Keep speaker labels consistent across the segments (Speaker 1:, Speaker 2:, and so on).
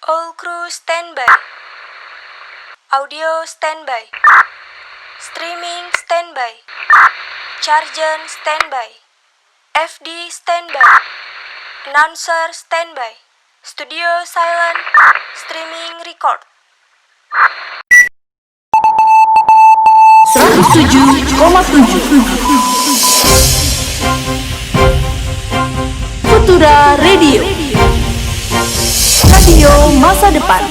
Speaker 1: All crew standby. Audio standby. Streaming standby. Charger standby. FD standby. Announcer standby. Studio silent. Streaming record.
Speaker 2: 107,7 Futura Radio, radio masa depan.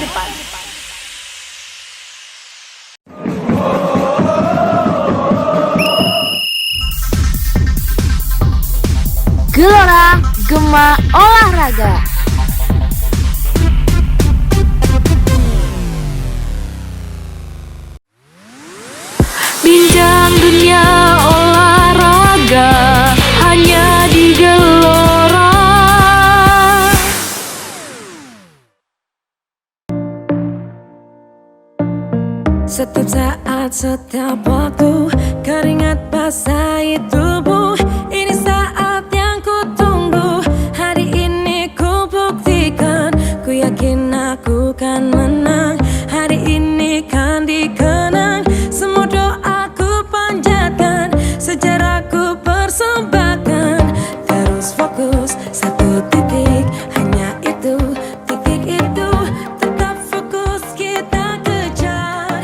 Speaker 2: Gelora Gema Olahraga. Bincang dunia olahraga hanya di Gelora. Setiap saat, setiap waktu, keringat basahi tubuh. Ini saat yang ku tunggu. Hari ini ku buktikan, ku yakin aku kan menang. Hari ini kan dikenang. Semua doaku panjatkan, sejarahku persembahkan. Terus fokus, satu titik, hanya itu, titik itu. Tetap fokus kita kejar.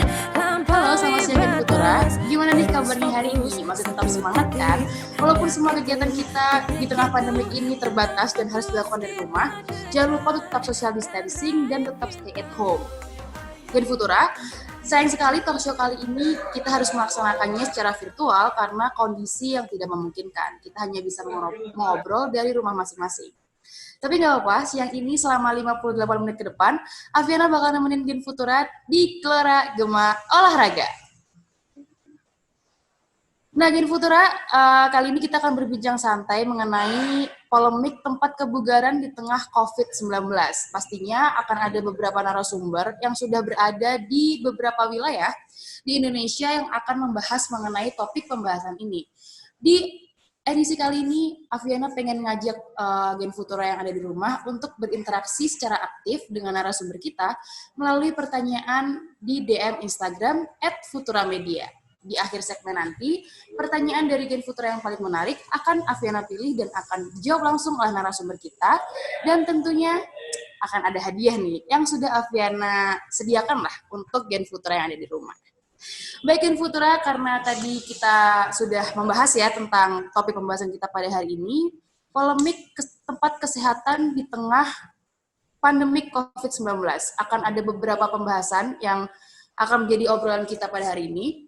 Speaker 3: Halo, selamat siang Gen Futura. Gimana nih kabarnya hari ini? Masih tetap semangat kan? Walaupun semua kegiatan kita di tengah pandemi ini terbatas dan harus dilakukan dari rumah, jangan lupa untuk tetap social distancing dan tetap stay at home. Gen Futura, sayang sekali talk show kali ini kita harus melaksanakannya secara virtual karena kondisi yang tidak memungkinkan. Kita hanya bisa ngobrol dari rumah masing-masing. Tapi nggak apa-apa, siang ini selama 58 menit ke depan, Aviana bakal nemenin Gen Futura di Gelora Gema Olahraga. Nah, Gen Futura, kali ini kita akan berbincang santai mengenai polemik tempat kebugaran di tengah COVID-19. Pastinya akan ada beberapa narasumber yang sudah berada di beberapa wilayah di Indonesia yang akan membahas mengenai topik pembahasan ini. Di edisi kali ini, Aviana pengen ngajak Gen Futura yang ada di rumah untuk berinteraksi secara aktif dengan narasumber kita melalui pertanyaan di DM Instagram @futuramedia. Di akhir segmen nanti, pertanyaan dari Gen Futura yang paling menarik akan Aviana pilih dan akan dijawab langsung oleh narasumber kita. Dan tentunya akan ada hadiah nih yang sudah Aviana sediakan lah untuk Gen Futura yang ada di rumah. Baik Gen Futura, karena tadi kita sudah membahas ya tentang topik pembahasan kita pada hari ini, polemik tempat kesehatan di tengah pandemik COVID-19. Akan ada beberapa pembahasan yang akan menjadi obrolan kita pada hari ini.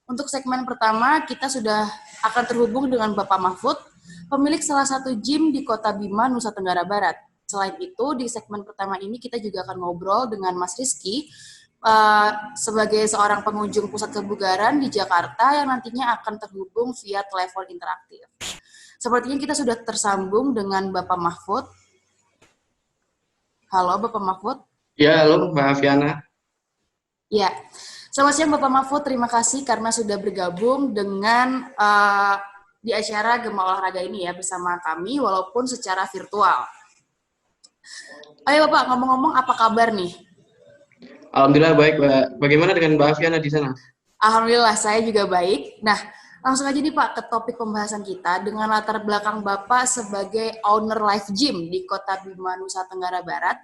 Speaker 3: Untuk segmen pertama, kita sudah akan terhubung dengan Bapak Mahfud, pemilik salah satu gym di Kota Bima, Nusa Tenggara Barat. Selain itu, di segmen pertama ini kita juga akan ngobrol dengan Mas Rizky, sebagai seorang pengunjung pusat kebugaran di Jakarta yang nantinya akan terhubung via telepon interaktif. Sepertinya kita sudah tersambung dengan Bapak Mahfud. Halo Bapak Mahfud.
Speaker 4: Ya, halo Mbak Aviana.
Speaker 3: Ya, selamat siang Bapak Mahfud, terima kasih karena sudah bergabung dengan di acara Gema Olahraga ini ya bersama kami walaupun secara virtual. Ayo Bapak, ngomong-ngomong apa kabar nih?
Speaker 4: Alhamdulillah baik, Mbak. Bagaimana dengan Mbak Aviana di sana?
Speaker 3: Alhamdulillah, saya juga baik. Nah, langsung aja nih Pak ke topik pembahasan kita dengan latar belakang Bapak sebagai owner live gym di Kota Bima, Nusa Tenggara Barat.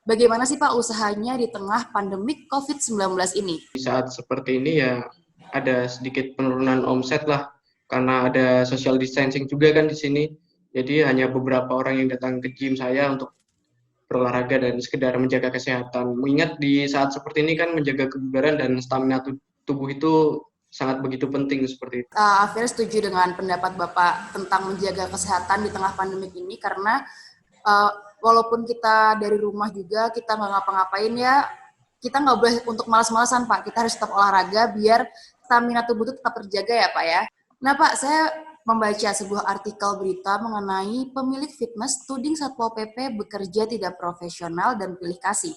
Speaker 3: Bagaimana sih Pak usahanya di tengah pandemik COVID-19 ini?
Speaker 4: Di saat seperti ini ya ada sedikit penurunan omset lah karena ada social distancing juga kan di sini. Jadi hanya beberapa orang yang datang ke gym saya untuk berolahraga dan sekedar menjaga kesehatan. Mengingat di saat seperti ini kan menjaga kebugaran dan stamina tubuh itu sangat begitu penting seperti itu.
Speaker 3: Akhirnya setuju dengan pendapat Bapak tentang menjaga kesehatan di tengah pandemik ini karena walaupun kita dari rumah juga, kita nggak ngapa-ngapain ya, kita nggak boleh untuk malas-malasan Pak, kita harus tetap olahraga biar stamina tubuh itu tetap terjaga ya Pak ya. Nah Pak, saya membaca sebuah artikel berita mengenai pemilik fitness tuding Satpol PP bekerja tidak profesional dan pilih kasih.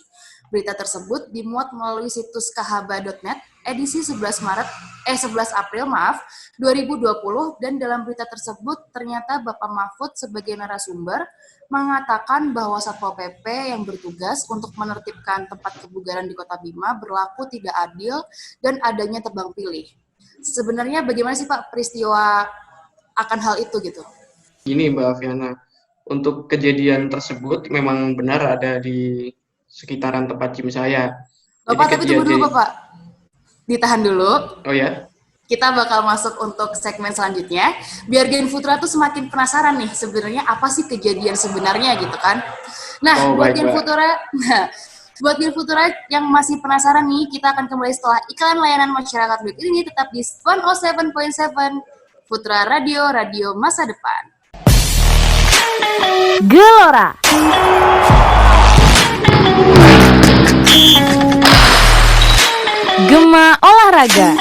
Speaker 3: Berita tersebut dimuat melalui situs kahaba.net edisi 11 April 2020, dan dalam berita tersebut ternyata Bapak Mahfud sebagai narasumber mengatakan bahwa Satpol PP yang bertugas untuk menertibkan tempat kebugaran di Kota Bima berlaku tidak adil dan adanya tebang pilih. Sebenarnya bagaimana sih Pak peristiwa akan hal itu gitu?
Speaker 4: Gini Mbak Fiana, untuk kejadian tersebut memang benar ada di sekitaran tempat gym saya. Jadi
Speaker 3: Bapak, tapi tunggu dulu Bapak, ditahan dulu.
Speaker 4: Oh ya?
Speaker 3: Kita bakal masuk untuk segmen selanjutnya. Biar Gen Putra tuh semakin penasaran nih sebenarnya apa sih kejadian sebenarnya gitu kan. Nah, buat Gen Putra yang masih penasaran nih, kita akan kembali setelah iklan layanan masyarakat berikut ini tetap di 107.7 Putra Radio, Radio Masa Depan.
Speaker 2: Gelora. Gema olahraga.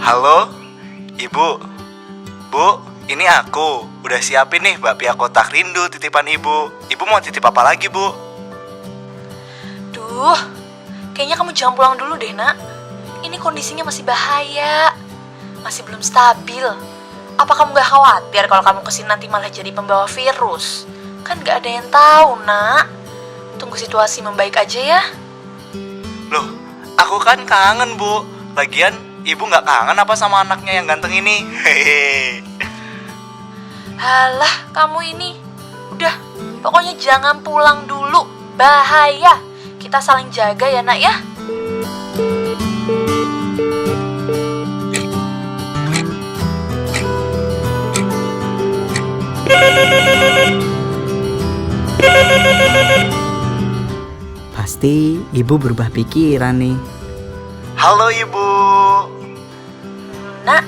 Speaker 5: Halo, Ibu. Bu, ini aku. Udah siapin nih bakpia kotak rindu titipan Ibu. Ibu mau titip apa lagi, Bu?
Speaker 6: Duh, kayaknya kamu jangan pulang dulu deh, Nak. Ini kondisinya masih bahaya. Masih belum stabil. Apa kamu gak khawatir kalau kamu kesini nanti malah jadi pembawa virus? Kan gak ada yang tahu, Nak. Tunggu situasi membaik aja ya.
Speaker 5: Loh, aku kan kangen, Bu. Lagian, Ibu gak kangen apa sama anaknya yang ganteng ini? Hehehe.
Speaker 6: Halah, kamu ini. Udah, pokoknya jangan pulang dulu. Bahaya. Kita saling jaga ya, Nak ya.
Speaker 7: Pasti Ibu berubah pikiran nih.
Speaker 5: Halo, Ibu.
Speaker 6: Nak,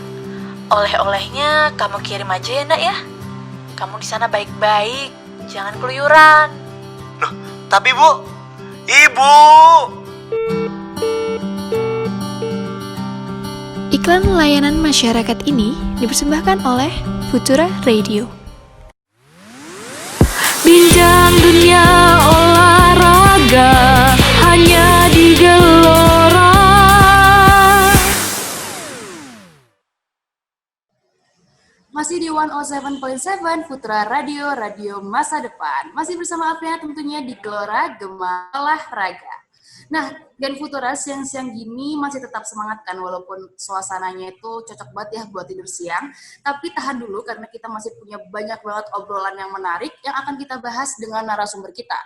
Speaker 6: oleh-olehnya kamu kirim aja ya, Nak ya. Kamu di sana baik-baik, jangan keluyuran.
Speaker 5: Loh, tapi Bu, Ibu.
Speaker 8: Iklan layanan masyarakat ini dipersembahkan oleh Futura Radio.
Speaker 2: Bincang dunia olahraga hanya di Gelora.
Speaker 3: Masih di 107.7 Putra Radio, Radio Masa Depan. Masih bersama Afriana tentunya di Gelora Gema Olahraga. Nah, Gen Futura siang-siang gini masih tetap semangat kan, walaupun suasananya itu cocok banget ya buat tidur siang. Tapi tahan dulu karena kita masih punya banyak banget obrolan yang menarik yang akan kita bahas dengan narasumber kita.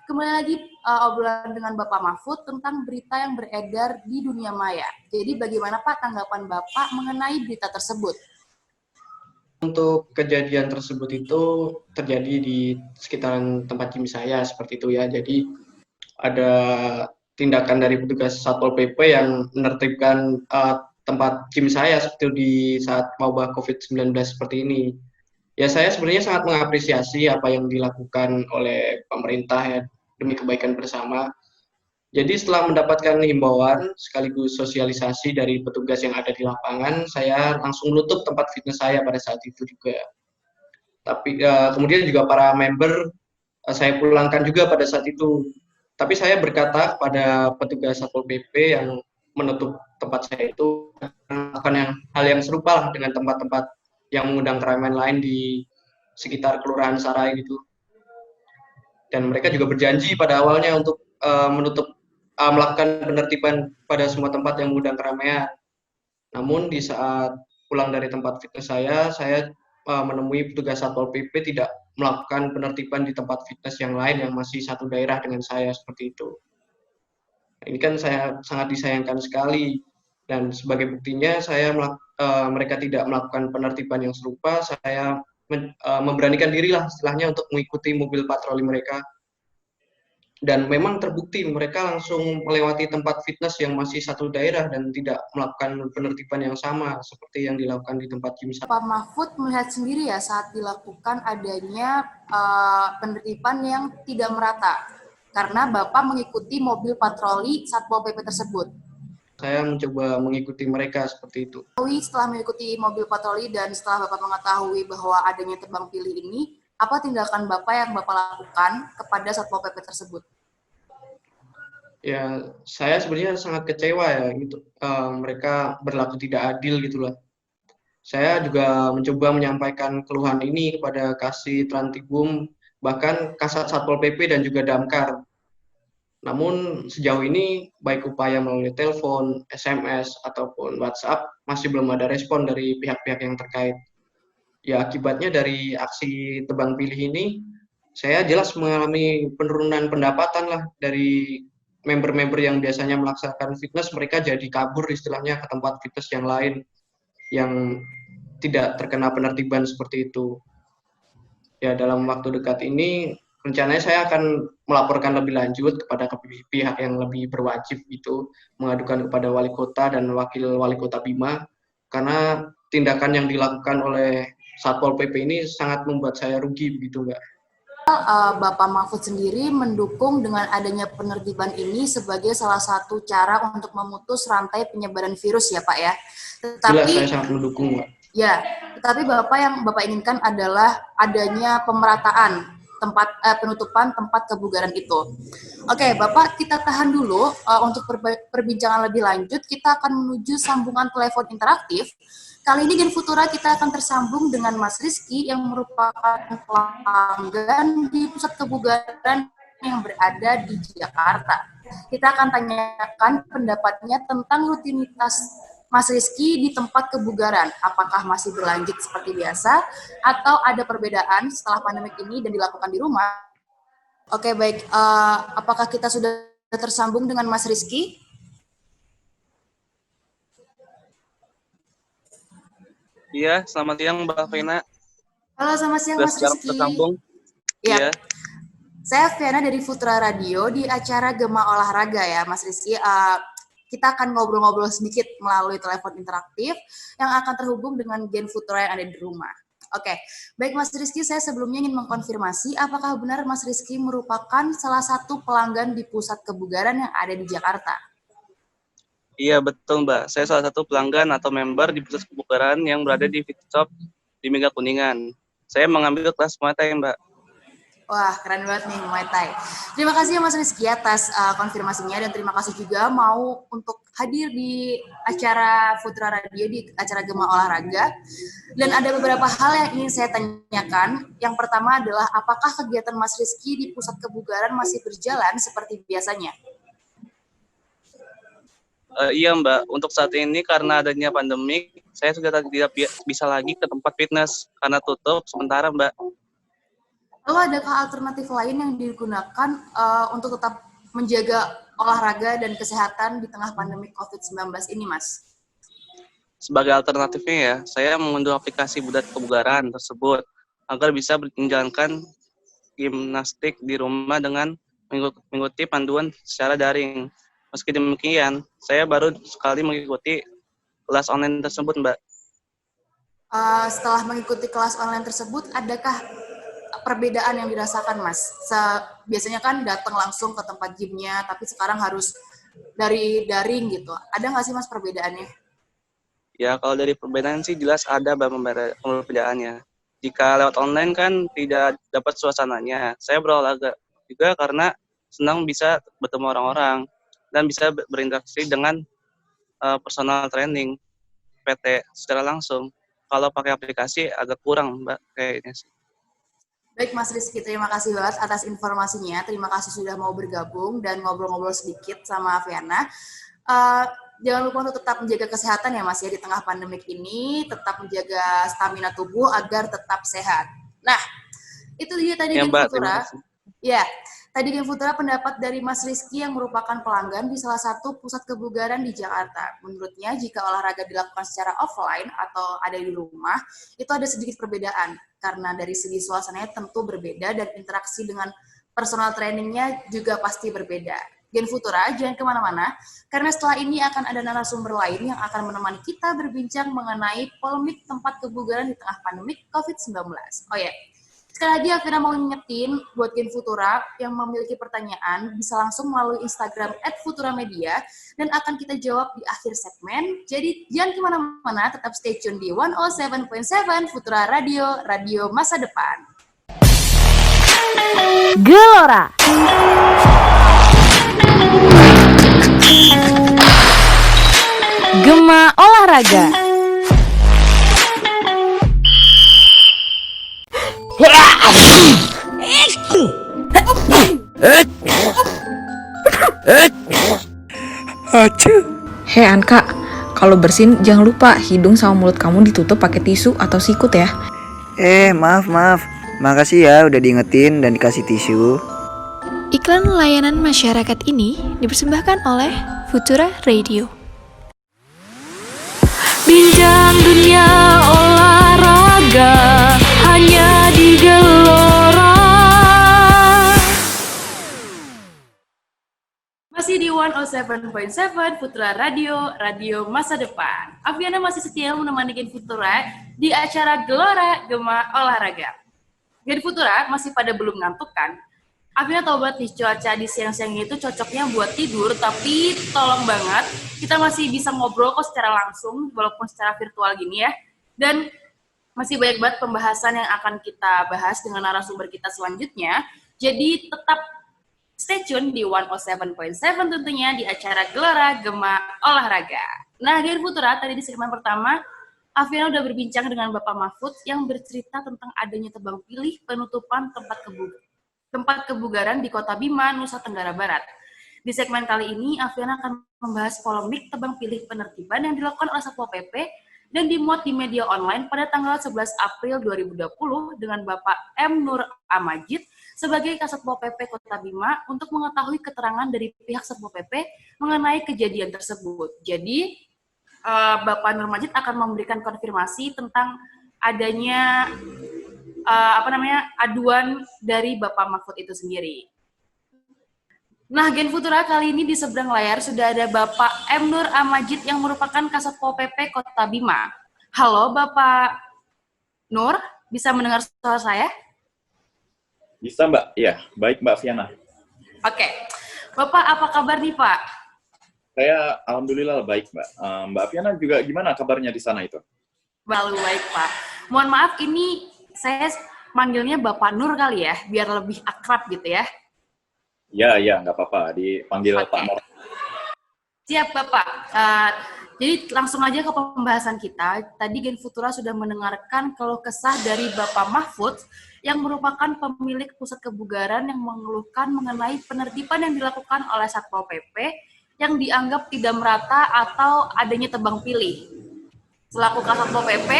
Speaker 3: Kembali lagi obrolan dengan Bapak Mahfud tentang berita yang beredar di dunia maya. Jadi bagaimana Pak tanggapan Bapak mengenai berita tersebut?
Speaker 4: Untuk kejadian tersebut itu terjadi di sekitaran tempat gym saya seperti itu ya. Jadi ada tindakan dari petugas Satpol PP yang menertibkan tempat gym saya seperti itu di saat wabah COVID-19 seperti ini. Ya saya sebenarnya sangat mengapresiasi apa yang dilakukan oleh pemerintah ya demi kebaikan bersama. Jadi setelah mendapatkan himbauan sekaligus sosialisasi dari petugas yang ada di lapangan, saya langsung menutup tempat fitness saya pada saat itu juga. Tapi kemudian juga para member saya pulangkan juga pada saat itu. Tapi saya berkata kepada petugas Satpol PP yang menutup tempat saya itu akan hal yang serupa lah dengan tempat-tempat yang mengundang keramaian lain di sekitar Kelurahan Sarai gitu. Dan mereka juga berjanji pada awalnya untuk melakukan penertiban pada semua tempat yang mengundang keramaian. Namun di saat pulang dari tempat fitness saya menemui petugas Satpol PP tidak melakukan penertiban di tempat fitness yang lain yang masih satu daerah dengan saya seperti itu. Ini kan saya sangat disayangkan sekali dan sebagai buktinya mereka tidak melakukan penertiban yang serupa, saya memberanikan diri lah istilahnya untuk mengikuti mobil patroli mereka. Dan memang terbukti mereka langsung melewati tempat fitness yang masih satu daerah dan tidak melakukan penertiban yang sama seperti yang dilakukan di tempat gym.
Speaker 3: Pak Mahfud melihat sendiri ya saat dilakukan adanya penertiban yang tidak merata. karena Bapak mengikuti mobil patroli Satpol PP tersebut.
Speaker 4: Saya mencoba mengikuti mereka seperti itu.
Speaker 3: Setelah mengikuti mobil patroli dan setelah Bapak mengetahui bahwa adanya tebang pilih ini, apa tindakan Bapak yang Bapak lakukan kepada Satpol PP tersebut?
Speaker 4: Ya, saya sebenarnya sangat kecewa ya gitu. Mereka berlaku tidak adil gitulah. Saya juga mencoba menyampaikan keluhan ini kepada Kasih Trantibum, bahkan Kasat Satpol PP dan juga Damkar. Namun sejauh ini baik upaya melalui telepon, SMS, ataupun WhatsApp masih belum ada respon dari pihak-pihak yang terkait. Ya, akibatnya dari aksi tebang pilih ini, saya jelas mengalami penurunan pendapatan lah dari member-member yang biasanya melaksanakan fitness, mereka jadi kabur istilahnya ke tempat fitness yang lain yang tidak terkena penertiban seperti itu. Ya, dalam waktu dekat ini rencananya saya akan melaporkan lebih lanjut kepada pihak yang lebih berwajib itu, mengadukan kepada wali kota dan wakil wali kota Bima, karena tindakan yang dilakukan oleh Satpol PP ini sangat membuat saya rugi begitu, Mbak.
Speaker 3: Bapak Mahfud sendiri mendukung dengan adanya penertiban ini sebagai salah satu cara untuk memutus rantai penyebaran virus ya Pak ya.
Speaker 4: Jelas saya sangat mendukung, Mbak.
Speaker 3: Ya, tetapi yang Bapak inginkan adalah adanya pemerataan penutupan tempat kebugaran itu. Oke, Bapak kita tahan dulu untuk perbincangan lebih lanjut. Kita akan menuju sambungan telepon interaktif. Kali ini Gen Futura kita akan tersambung dengan Mas Rizky yang merupakan pelanggan di pusat kebugaran yang berada di Jakarta. Kita akan tanyakan pendapatnya tentang rutinitas Mas Rizky di tempat kebugaran, apakah masih berlanjut seperti biasa atau ada perbedaan setelah pandemik ini dan dilakukan di rumah? Oke, baik. Apakah kita sudah tersambung dengan Mas Rizky?
Speaker 9: Iya, selamat siang Mbak Vena.
Speaker 3: Halo, selamat siang Mas Rizky.
Speaker 9: Tersambung.
Speaker 3: Iya. Saya Viana dari Futura Radio di acara Gema Olahraga ya, Mas Rizky. Kita akan ngobrol-ngobrol sedikit melalui telepon interaktif yang akan terhubung dengan Gen Futura yang ada di rumah. Oke, baik Mas Rizky, saya sebelumnya ingin mengkonfirmasi apakah benar Mas Rizky merupakan salah satu pelanggan di pusat kebugaran yang ada di Jakarta?
Speaker 9: Iya, betul Mbak. Saya salah satu pelanggan atau member di pusat kebugaran yang berada di Fit Shop di Mega Kuningan. Saya mengambil kelas Muay Thai, Mbak.
Speaker 3: Wah, keren banget nih Muay Thai. Terima kasih ya Mas Rizky atas konfirmasinya dan terima kasih juga mau untuk hadir di acara Futura Radio di acara Gema Olahraga. Dan ada beberapa hal yang ingin saya tanyakan. Yang pertama adalah apakah kegiatan Mas Rizky di pusat kebugaran masih berjalan seperti biasanya?
Speaker 9: Iya Mbak, untuk saat ini karena adanya pandemik, saya sudah tidak bisa lagi ke tempat fitness karena tutup sementara Mbak.
Speaker 3: Lalu adakah alternatif lain yang digunakan untuk tetap menjaga olahraga dan kesehatan di tengah pandemi COVID-19 ini, Mas?
Speaker 9: Sebagai alternatifnya ya, saya mengunduh aplikasi Budat Kebugaran tersebut agar bisa menjalankan gimnastik di rumah dengan mengikuti panduan secara daring. Meski demikian, saya baru sekali mengikuti kelas online tersebut, Mbak.
Speaker 3: Setelah mengikuti kelas online tersebut, adakah perbedaan yang dirasakan, Mas? Biasanya kan datang langsung ke tempat gymnya, tapi sekarang harus dari daring gitu. Ada nggak sih, Mas, perbedaannya?
Speaker 9: Ya, kalau dari perbedaan sih jelas ada perbedaannya. Jika lewat online kan tidak dapat suasananya. Saya berolahraga juga karena senang bisa bertemu orang-orang dan bisa berinteraksi dengan personal training PT secara langsung. Kalau pakai aplikasi agak kurang, Mbak, kayaknya sih.
Speaker 3: Baik Mas Rizky, terima kasih banget atas informasinya. Terima kasih sudah mau bergabung dan ngobrol-ngobrol sedikit sama Viana. Jangan lupa untuk tetap menjaga kesehatan ya Mas ya di tengah pandemik ini, tetap menjaga stamina tubuh agar tetap sehat. Nah, itu dia tadi Gen Futura. Ya, tadi Gen Futura pendapat dari Mas Rizky yang merupakan pelanggan di salah satu pusat kebugaran di Jakarta. Menurutnya jika olahraga dilakukan secara offline atau ada di rumah, itu ada sedikit perbedaan. Karena dari segi suasananya tentu berbeda dan interaksi dengan personal trainingnya juga pasti berbeda. Gen Futura, jangan kemana-mana, karena setelah ini akan ada narasumber lain yang akan menemani kita berbincang mengenai polemik tempat kebugaran di tengah pandemik COVID-19. Oh ya, Sekali lagi Afina mau ngingetin buat Gen Futura yang memiliki pertanyaan bisa langsung melalui Instagram @futuramedia dan akan kita jawab di akhir segmen. Jadi jangan kemana-mana, tetap stay tune di 107.7 Futura Radio, radio masa depan.
Speaker 2: Gelora. Gema olahraga.
Speaker 10: Hei Anka, kalau bersin jangan lupa hidung sama mulut kamu ditutup pakai tisu atau sikut ya.
Speaker 7: Maaf. Makasih ya udah diingetin dan dikasih tisu.
Speaker 8: Iklan layanan masyarakat ini dipersembahkan oleh Futura Radio.
Speaker 2: Bincang dunia olahraga hanya di Gelora.
Speaker 3: Masih di 107.7 Futura Radio, radio masa depan. Aviana masih setia menemani Gen Futura di acara Gelora Gema Olahraga. Gen Futura masih pada belum ngantuk kan? Aviana tahu banget nih cuaca di siang-siang itu cocoknya buat tidur, tapi tolong banget kita masih bisa ngobrol kok secara langsung walaupun secara virtual gini ya. Dan masih banyak banget pembahasan yang akan kita bahas dengan narasumber kita selanjutnya. Jadi tetap stay tune di 107.7 tentunya di acara Gelora Gema Olahraga. Nah, Gen Futura tadi di segmen pertama, Aviana udah berbincang dengan Bapak Mahfud yang bercerita tentang adanya tebang pilih penutupan tempat kebugaran di Kota Bima, Nusa Tenggara Barat. Di segmen kali ini, Aviana akan membahas polemik tebang pilih penertiban yang dilakukan oleh Satpol PP dan dimuat di media online pada tanggal 11 April 2020 dengan Bapak M. Nur Amajid sebagai Kasatpol PP Kota Bima untuk mengetahui keterangan dari pihak Satpol PP mengenai kejadian tersebut. Jadi, Bapak Nur Majid akan memberikan konfirmasi tentang adanya aduan dari Bapak Mahfud itu sendiri. Nah, Gen Futura kali ini di seberang layar sudah ada Bapak M. Nur Amajid yang merupakan Kasatpol PP Kota Bima. Halo Bapak Nur, bisa mendengar suara saya?
Speaker 11: Bisa Mbak, ya baik Mbak Fiana.
Speaker 3: Oke, Bapak apa kabar nih Pak?
Speaker 11: Saya alhamdulillah baik Mbak. Mbak Fiana juga gimana kabarnya di sana itu?
Speaker 3: Lalu baik Pak. Mohon maaf ini saya manggilnya Bapak Nur kali ya, biar lebih akrab gitu ya.
Speaker 11: Ya, nggak apa-apa, dipanggil Pak Nur.
Speaker 3: Siap Bapak. Jadi langsung aja ke pembahasan kita. Tadi Gen Futura sudah mendengarkan keluh kesah dari Bapak Mahfud yang merupakan pemilik pusat kebugaran yang mengeluhkan mengenai penertiban yang dilakukan oleh Satpol PP yang dianggap tidak merata atau adanya tebang pilih. Selaku Kasatpol PP,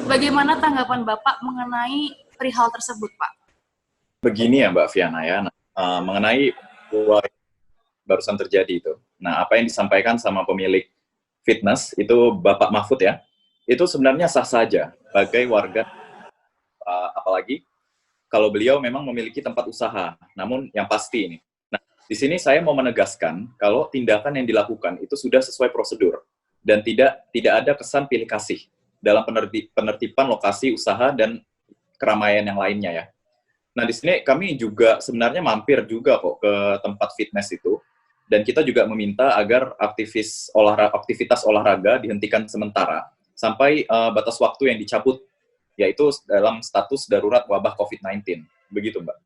Speaker 3: bagaimana tanggapan Bapak mengenai perihal tersebut, Pak?
Speaker 11: Begini ya Mbak Fiana ya, mengenai barusan terjadi itu. Nah, apa yang disampaikan sama pemilik fitness itu Bapak Mahfud ya, itu sebenarnya sah saja sebagai warga, apalagi kalau beliau memang memiliki tempat usaha. Namun yang pasti ini, di sini saya mau menegaskan kalau tindakan yang dilakukan itu sudah sesuai prosedur dan tidak ada kesan pilih kasih dalam penertiban lokasi usaha dan keramaian yang lainnya ya. Nah, di sini kami juga sebenarnya mampir juga kok ke tempat fitness itu dan kita juga meminta agar aktivitas olahraga dihentikan sementara sampai batas waktu yang dicabut, yaitu dalam status darurat wabah COVID-19. Begitu, Mbak.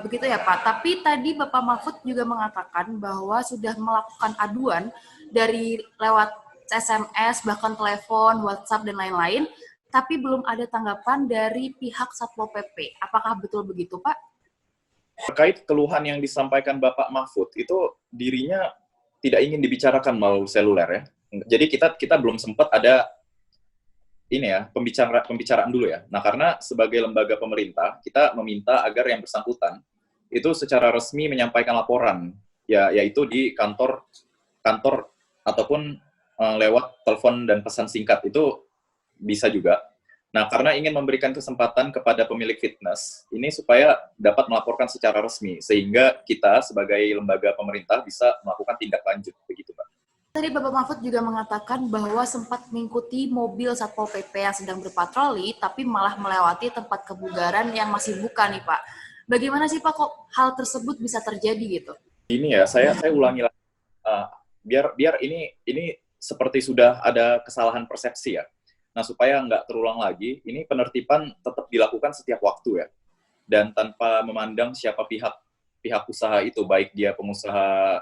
Speaker 3: Begitu ya Pak, tapi tadi Bapak Mahfud juga mengatakan bahwa sudah melakukan aduan dari lewat SMS, bahkan telepon, WhatsApp, dan lain-lain, tapi belum ada tanggapan dari pihak Satpol PP. Apakah betul begitu Pak?
Speaker 11: Terkait keluhan yang disampaikan Bapak Mahfud, itu dirinya tidak ingin dibicarakan melalui seluler ya. Jadi kita belum sempat ada ini ya, pembicaraan dulu ya. Nah, karena sebagai lembaga pemerintah, kita meminta agar yang bersangkutan itu secara resmi menyampaikan laporan, yaitu di kantor ataupun lewat telepon dan pesan singkat itu bisa juga. Nah, karena ingin memberikan kesempatan kepada pemilik fitness ini supaya dapat melaporkan secara resmi, sehingga kita sebagai lembaga pemerintah bisa melakukan tindak lanjut, begitu Pak.
Speaker 3: Tadi Bapak Mahfud juga mengatakan bahwa sempat mengikuti mobil Satpol PP yang sedang berpatroli, tapi malah melewati tempat kebugaran yang masih buka nih Pak. Bagaimana sih Pak kok hal tersebut bisa terjadi gitu?
Speaker 11: Ini ya, saya ulangi lagi. Biar ini seperti sudah ada kesalahan persepsi ya. Nah, supaya nggak terulang lagi, ini penertiban tetap dilakukan setiap waktu ya. Dan tanpa memandang siapa pihak usaha itu, baik dia pengusaha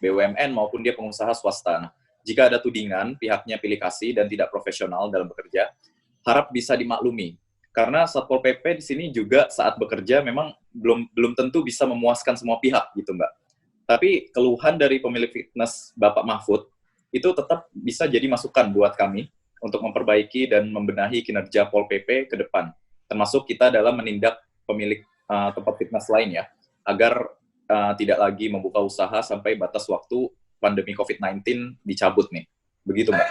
Speaker 11: BUMN maupun dia pengusaha swasta. Nah, jika ada tudingan pihaknya pilih kasih dan tidak profesional dalam bekerja, harap bisa dimaklumi. Karena Satpol PP di sini juga saat bekerja memang belum tentu bisa memuaskan semua pihak gitu, Mbak. Tapi keluhan dari pemilik fitness Bapak Mahfud itu tetap bisa jadi masukan buat kami untuk memperbaiki dan membenahi kinerja Pol PP ke depan. Termasuk kita dalam menindak pemilik tempat fitness lain ya, agar tidak lagi membuka usaha sampai batas waktu pandemi COVID-19 dicabut nih. Begitu, Mbak.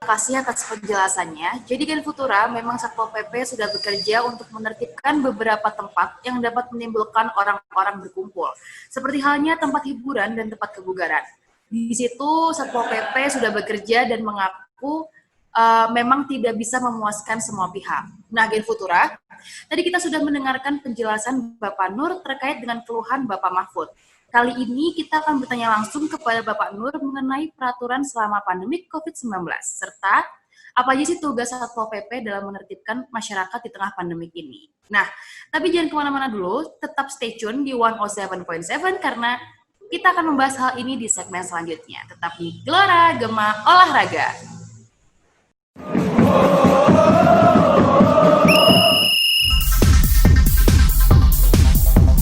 Speaker 3: Terima kasih atas penjelasannya. Jadi kan Futura, memang Satpol PP sudah bekerja untuk menertibkan beberapa tempat yang dapat menimbulkan orang-orang berkumpul. Seperti halnya tempat hiburan dan tempat kebugaran. Di situ Satpol PP sudah bekerja dan mengaku memang tidak bisa memuaskan semua pihak. Nah, Gen Futura, tadi kita sudah mendengarkan penjelasan Bapak Nur terkait dengan keluhan Bapak Mahfud. Kali ini kita akan bertanya langsung kepada Bapak Nur mengenai peraturan selama pandemi COVID-19, serta apa aja sih tugas Satpol PP dalam menertibkan masyarakat di tengah pandemi ini. Nah, tapi jangan kemana-mana dulu, tetap stay tune di 107.7 karena kita akan membahas hal ini di segmen selanjutnya. Tetap di Gelora Gema Olahraga.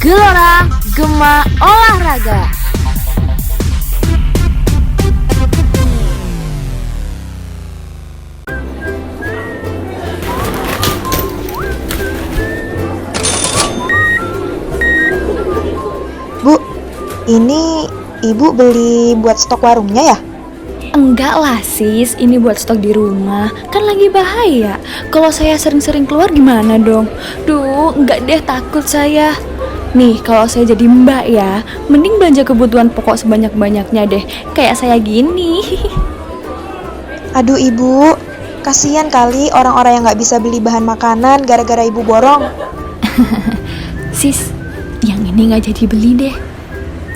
Speaker 2: Gelora Gema Olahraga.
Speaker 12: Bu, ini Ibu beli buat stok warungnya ya?
Speaker 8: Enggak lah sis, ini buat stok di rumah. Kan lagi bahaya. Kalau saya sering-sering keluar gimana dong? Duh, enggak deh, takut saya. Nih, kalau saya jadi mbak ya, mending belanja kebutuhan pokok sebanyak-banyaknya deh. Kayak saya gini.
Speaker 12: Aduh Ibu, kasihan kali orang-orang yang nggak bisa beli bahan makanan gara-gara Ibu borong.
Speaker 8: Sis, yang ini nggak jadi beli deh.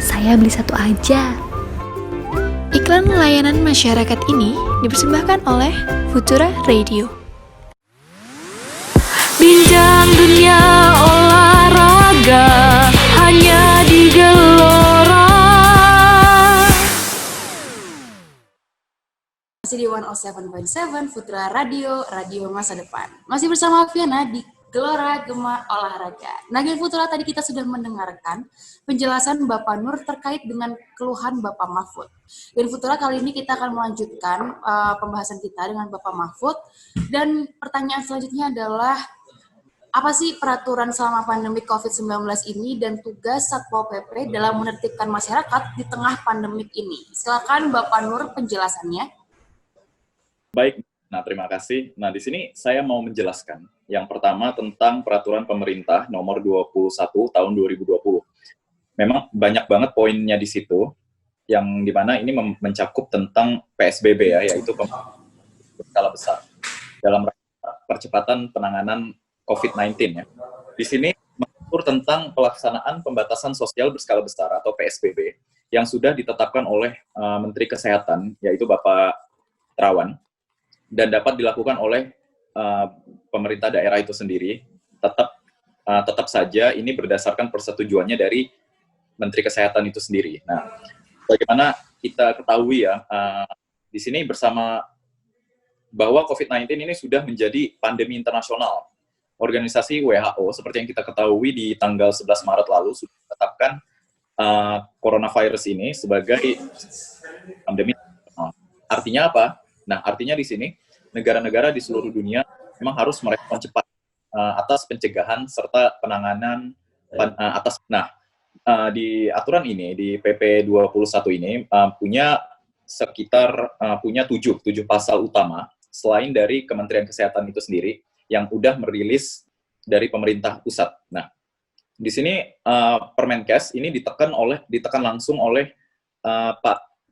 Speaker 8: Saya beli satu aja.
Speaker 1: Iklan layanan masyarakat ini dipersembahkan oleh Futura Radio.
Speaker 2: Bincang dunia olahraga hanya di Gelora.
Speaker 3: Masih di 107.7 Futura Radio, radio masa depan. Masih bersama Fiana di Gelora Gema Olahraga. Nah, Gen Futura, tadi kita sudah mendengarkan penjelasan Bapak Nur terkait dengan keluhan Bapak Mahfud. Gen Futura, kali ini kita akan melanjutkan pembahasan kita dengan Bapak Mahfud. Dan pertanyaan selanjutnya adalah, apa sih peraturan selama pandemi COVID-19 ini dan tugas Satpol PP dalam menertibkan masyarakat di tengah pandemik ini? Silakan Bapak Nur penjelasannya.
Speaker 11: Baik, nah terima kasih. Nah di sini saya mau menjelaskan. Yang pertama tentang peraturan pemerintah nomor 21 tahun 2020. Memang banyak banget poinnya di situ, yang dimana ini mencakup tentang PSBB ya, yaitu skala besar dalam percepatan penanganan COVID-19 ya. Di sini mengatur tentang pelaksanaan pembatasan sosial berskala besar atau PSBB yang sudah ditetapkan oleh Menteri Kesehatan, yaitu Bapak Terawan, dan dapat dilakukan oleh pemerintah daerah itu sendiri. Tetap saja ini berdasarkan persetujuannya dari Menteri Kesehatan itu sendiri. Nah, bagaimana kita ketahui ya, di sini bersama bahwa COVID-19 ini sudah menjadi pandemi internasional. Organisasi WHO, seperti yang kita ketahui di tanggal 11 Maret lalu, sudah menetapkan coronavirus ini sebagai pandemi internasional. Artinya apa? Nah, artinya di sini, negara-negara di seluruh dunia memang harus merespon cepat atas pencegahan serta penanganan atas. Nah, di aturan ini, di PP 21 ini, punya punya tujuh pasal utama, selain dari Kementerian Kesehatan itu sendiri, yang udah merilis dari pemerintah pusat. Nah, di sini Permenkes ini ditekan langsung oleh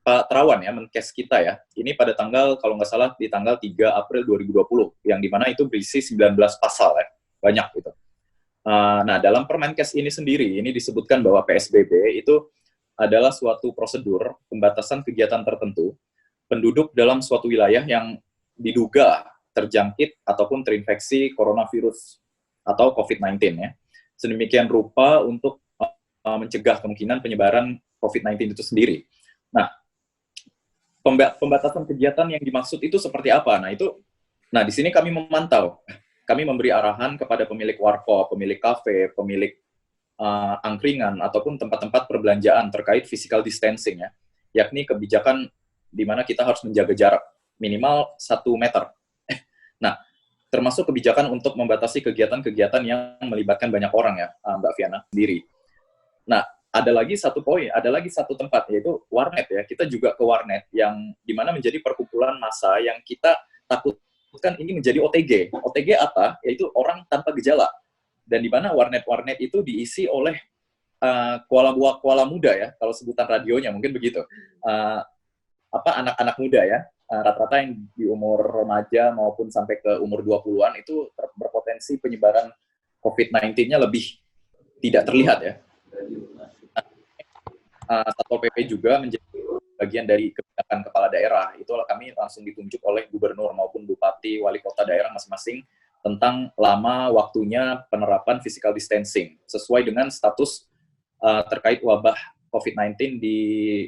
Speaker 11: Pak Terawan ya, Menkes kita ya, ini pada tanggal, kalau nggak salah, di tanggal 3 April 2020, yang dimana itu berisi 19 pasal ya, banyak gitu. Nah, dalam Permenkes ini sendiri, ini disebutkan bahwa PSBB itu adalah suatu prosedur pembatasan kegiatan tertentu penduduk dalam suatu wilayah yang diduga terjangkit ataupun terinfeksi coronavirus atau COVID-19 ya. Sedemikian rupa untuk mencegah kemungkinan penyebaran COVID-19 itu sendiri. Nah, pembatasan kegiatan yang dimaksud itu seperti apa? Nah, di sini kami memantau. Kami memberi arahan kepada pemilik warkop, pemilik kafe, pemilik angkringan, ataupun tempat-tempat perbelanjaan terkait physical distancing ya, yakni kebijakan di mana kita harus menjaga jarak minimal 1 meter. Nah, termasuk kebijakan untuk membatasi kegiatan-kegiatan yang melibatkan banyak orang ya, Mbak Viana sendiri. Nah, ada lagi satu tempat, yaitu warnet ya. Kita juga ke warnet yang di mana menjadi perkumpulan massa yang kita takutkan ini menjadi OTG. OTG apa? Yaitu orang tanpa gejala. Dan di mana warnet-warnet itu diisi oleh kuala muda ya, kalau sebutan radionya mungkin begitu. Anak-anak muda ya, rata-rata yang di umur remaja maupun sampai ke umur 20-an itu berpotensi penyebaran COVID-19-nya lebih tidak terlihat ya. Satpol PP juga menjadi bagian dari kebijakan kepala daerah. Itu kami langsung ditunjuk oleh gubernur maupun bupati, wali kota daerah masing-masing tentang lama waktunya penerapan physical distancing sesuai dengan status terkait wabah COVID-19 di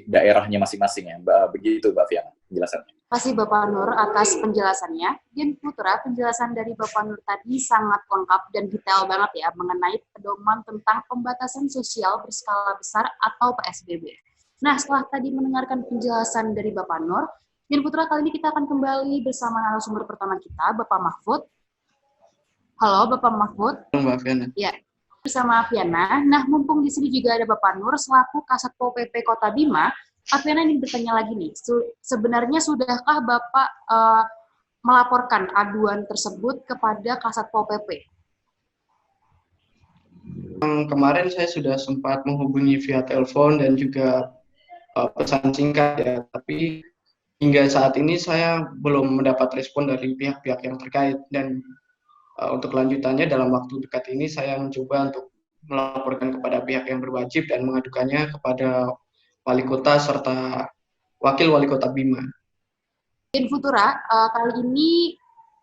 Speaker 11: daerahnya masing-masing ya. Begitu Mbak Fiana penjelasannya.
Speaker 3: Terima kasih Bapak Nur atas penjelasannya. Din Putra, penjelasan dari Bapak Nur tadi sangat lengkap dan detail banget ya mengenai pedoman tentang pembatasan sosial berskala besar atau PSBB. Nah, setelah tadi mendengarkan penjelasan dari Bapak Nur, Din Putra, kali ini kita akan kembali bersama narasumber pertama kita, Bapak Mahfud. Halo, Bapak Mahfud.
Speaker 4: Halo, Mbak Fiana.
Speaker 3: Ya, bersama Fiana. Nah, mumpung di sini juga ada Bapak Nur selaku Kasat Pol PP Kota Bima, Fiana ingin bertanya lagi nih. Sebenarnya sudahkah Bapak melaporkan aduan tersebut kepada Kasat Pol PP?
Speaker 4: Kemarin saya sudah sempat menghubungi via telepon dan juga pesan singkat ya, tapi hingga saat ini saya belum mendapat respon dari pihak-pihak yang terkait, dan untuk lanjutannya dalam waktu dekat ini saya mencoba untuk melaporkan kepada pihak yang berwajib dan mengadukannya kepada wali kota serta wakil wali kota Bima.
Speaker 3: Din Futura, kali ini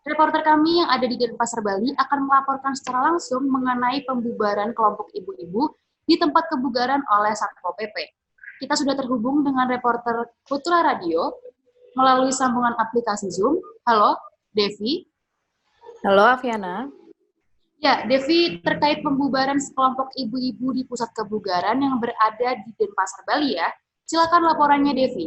Speaker 3: reporter kami yang ada di Denpasar, Bali akan melaporkan secara langsung mengenai pembubaran kelompok ibu-ibu di tempat kebugaran oleh Satpol PP. Kita sudah terhubung dengan reporter Futura Radio melalui sambungan aplikasi Zoom. Halo, Devi.
Speaker 6: Halo, Aviana.
Speaker 3: Ya, Devi, terkait pembubaran sekelompok ibu-ibu di pusat kebugaran yang berada di Denpasar, Bali ya. Silakan laporannya, Devi.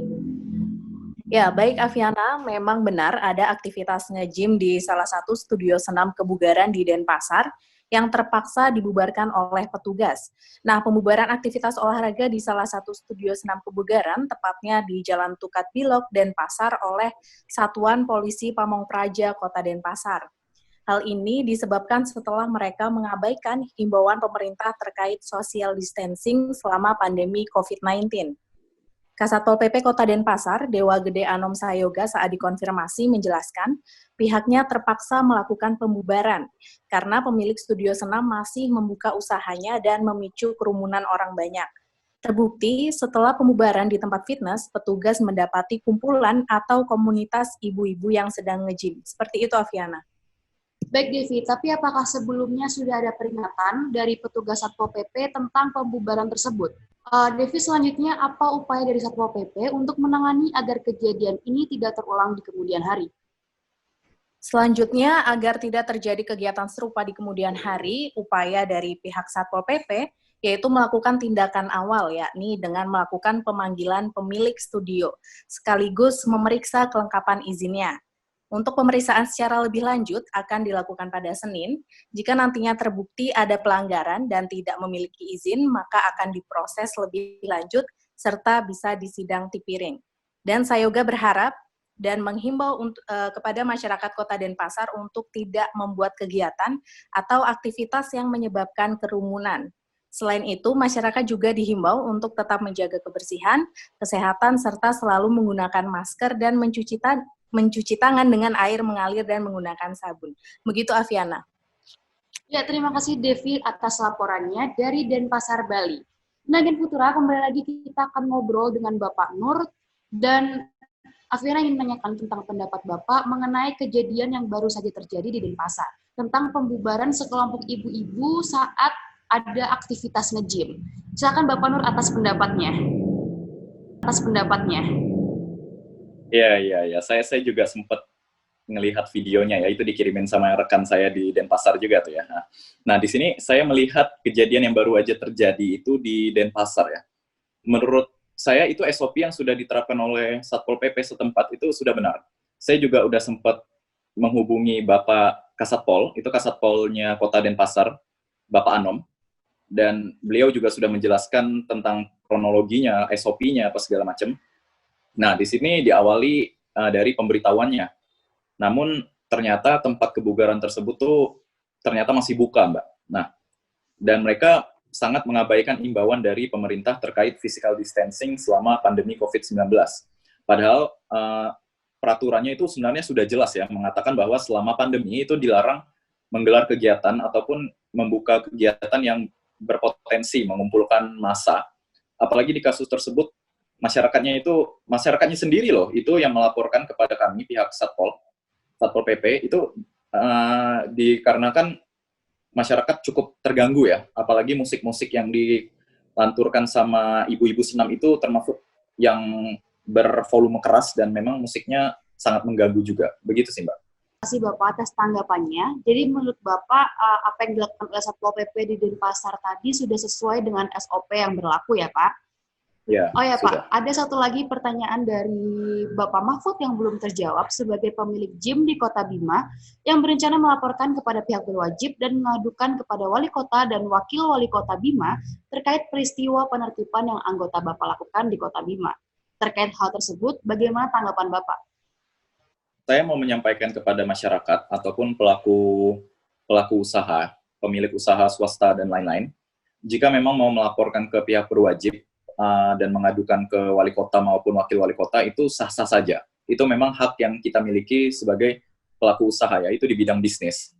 Speaker 6: Ya, baik Aviana, memang benar ada aktivitas nge-gym di salah satu studio senam kebugaran di Denpasar yang terpaksa dibubarkan oleh petugas. Nah, pembubaran aktivitas olahraga di salah satu studio senam kebugaran, tepatnya di Jalan Tukat Bilok, Denpasar, oleh Satuan Polisi Pamong Praja Kota Denpasar. Hal ini disebabkan setelah mereka mengabaikan himbauan pemerintah terkait social distancing selama pandemi COVID-19. Kasatpol PP Kota Denpasar, Dewa Gede Anom Sayoga saat dikonfirmasi menjelaskan pihaknya terpaksa melakukan pembubaran karena pemilik studio senam masih membuka usahanya dan memicu kerumunan orang banyak. Terbukti setelah pembubaran di tempat fitness, petugas mendapati kumpulan atau komunitas ibu-ibu yang sedang nge-gym. Seperti itu, Aviana.
Speaker 3: Baik, Devi, tapi apakah sebelumnya sudah ada peringatan dari petugas Satpol PP tentang pembubaran tersebut? Devi, selanjutnya apa upaya dari Satpol PP untuk menangani agar kejadian ini tidak terulang di kemudian hari?
Speaker 6: Selanjutnya, agar tidak terjadi kegiatan serupa di kemudian hari, upaya dari pihak Satpol PP yaitu melakukan tindakan awal, yakni dengan melakukan pemanggilan pemilik studio, sekaligus memeriksa kelengkapan izinnya. Untuk pemeriksaan secara lebih lanjut akan dilakukan pada Senin. Jika nantinya terbukti ada pelanggaran dan tidak memiliki izin, maka akan diproses lebih lanjut serta bisa disidang tipiring. Dan Sayoga berharap dan menghimbau kepada masyarakat Kota Denpasar untuk tidak membuat kegiatan atau aktivitas yang menyebabkan kerumunan.
Speaker 13: Selain itu, masyarakat juga dihimbau untuk tetap menjaga kebersihan, kesehatan, serta selalu menggunakan masker dan mencuci tangan dengan air mengalir dan menggunakan sabun. Begitu, Aviana.
Speaker 3: Ya, terima kasih Devi atas laporannya dari Denpasar, Bali. Nah, Gen Futura, kembali lagi kita akan ngobrol dengan Bapak Nur, dan Aviana ingin menanyakan tentang pendapat Bapak mengenai kejadian yang baru saja terjadi di Denpasar, tentang pembubaran sekelompok ibu-ibu saat ada aktivitas nge-gym. Silakan Bapak Nur atas pendapatnya.
Speaker 11: Iya. Saya juga sempat ngelihat videonya ya, itu dikirimin sama rekan saya di Denpasar juga tuh ya. Nah, di sini saya melihat kejadian yang baru aja terjadi itu di Denpasar ya. Menurut saya itu SOP yang sudah diterapkan oleh Satpol PP setempat itu sudah benar. Saya juga udah sempat menghubungi Bapak Kasatpol, itu Kasatpolnya Kota Denpasar, Bapak Anom, dan beliau juga sudah menjelaskan tentang kronologinya, SOP-nya, apa segala macam. Nah, di sini diawali dari pemberitahuannya. Namun, ternyata tempat kebugaran tersebut tuh ternyata masih buka, Mbak. Nah, dan mereka sangat mengabaikan imbauan dari pemerintah terkait physical distancing selama pandemi COVID-19. Padahal, peraturannya itu sebenarnya sudah jelas ya, mengatakan bahwa selama pandemi itu dilarang menggelar kegiatan ataupun membuka kegiatan yang berpotensi mengumpulkan massa, apalagi di kasus tersebut masyarakatnya sendiri loh itu yang melaporkan kepada kami pihak Satpol PP itu dikarenakan masyarakat cukup terganggu ya, apalagi musik-musik yang dilanturkan sama ibu-ibu senam itu termasuk yang bervolume keras dan memang musiknya sangat mengganggu juga, begitu sih Mbak.
Speaker 3: Terima kasih Bapak atas tanggapannya. Jadi menurut Bapak, apa yang dilakukan oleh Satpol PP di Denpasar tadi sudah sesuai dengan SOP yang berlaku ya Pak?
Speaker 11: Ya,
Speaker 3: oh ya
Speaker 11: sudah.
Speaker 3: Pak, ada satu lagi pertanyaan dari Bapak Mahfud yang belum terjawab sebagai pemilik gym di Kota Bima yang berencana melaporkan kepada pihak berwajib dan mengadukan kepada Wali Kota dan Wakil Wali Kota Bima terkait peristiwa penertiban yang anggota Bapak lakukan di Kota Bima. Terkait hal tersebut, bagaimana tanggapan Bapak?
Speaker 11: Saya mau menyampaikan kepada masyarakat ataupun pelaku usaha, pemilik usaha swasta dan lain-lain, jika memang mau melaporkan ke pihak berwajib dan mengadukan ke wali kota maupun wakil wali kota itu sah-sah saja. Itu memang hak yang kita miliki sebagai pelaku usaha ya, itu di bidang bisnis.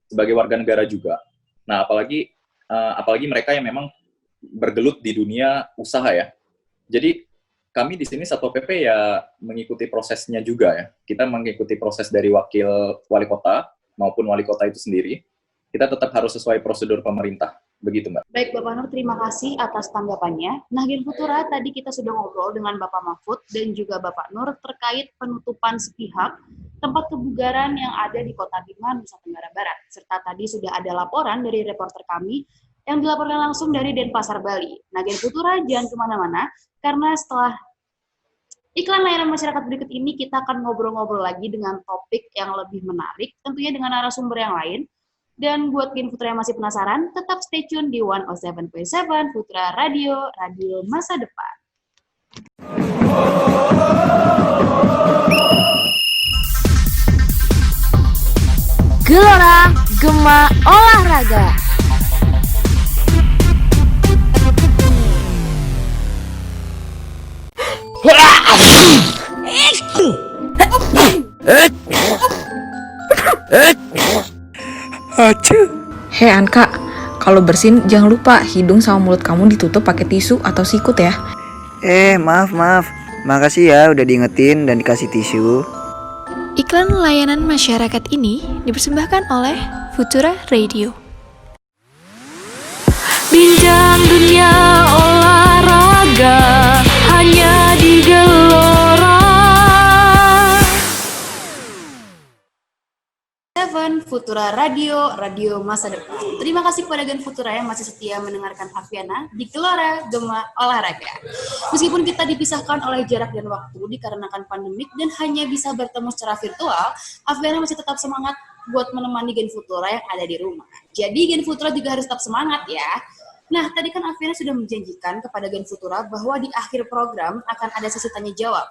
Speaker 11: Sebagai warga negara juga. Nah, apalagi mereka yang memang bergelut di dunia usaha ya. Jadi kami di sini Satpol PP ya mengikuti prosesnya juga ya. Kita mengikuti proses dari wakil wali kota maupun wali kota itu sendiri. Kita tetap harus sesuai prosedur pemerintah. Begitu, Mbak.
Speaker 3: Baik, Bapak Nur, terima kasih atas tanggapannya. Nah, Gen Futura, tadi kita sudah ngobrol dengan Bapak Mahfud dan juga Bapak Nur terkait penutupan sepihak tempat kebugaran yang ada di Kota Bima, Nusa Tenggara Barat. Serta tadi sudah ada laporan dari reporter kami yang dilaporkan langsung dari Denpasar, Bali. Nah, Gen Futura, jangan kemana-mana, karena setelah iklan layanan masyarakat berikut ini, kita akan ngobrol-ngobrol lagi dengan topik yang lebih menarik, tentunya dengan narasumber yang lain. Dan buat Gen Futura yang masih penasaran, tetap stay tune di 107.7 Futura Radio, radio masa depan.
Speaker 2: Gelora Gema Olahraga.
Speaker 10: Hei Anka, kalau bersin jangan lupa hidung sama mulut kamu ditutup pakai tisu atau sikut ya.
Speaker 7: Maaf. Makasih ya udah diingetin dan dikasih tisu.
Speaker 1: Iklan layanan masyarakat ini dipersembahkan oleh Futura Radio.
Speaker 2: Bincang dunia olahraga hanya di Gelora.
Speaker 3: Futura Radio, radio masa depan. Terima kasih kepada Gen Futura yang masih setia mendengarkan Aviana di Gelora Gema Olahraga. Meskipun kita dipisahkan oleh jarak dan waktu dikarenakan pandemik dan hanya bisa bertemu secara virtual, Aviana masih tetap semangat buat menemani Gen Futura yang ada di rumah. Jadi Gen Futura juga harus tetap semangat ya. Nah, tadi kan Aviana sudah menjanjikan kepada Gen Futura bahwa di akhir program akan ada sesi tanya jawab.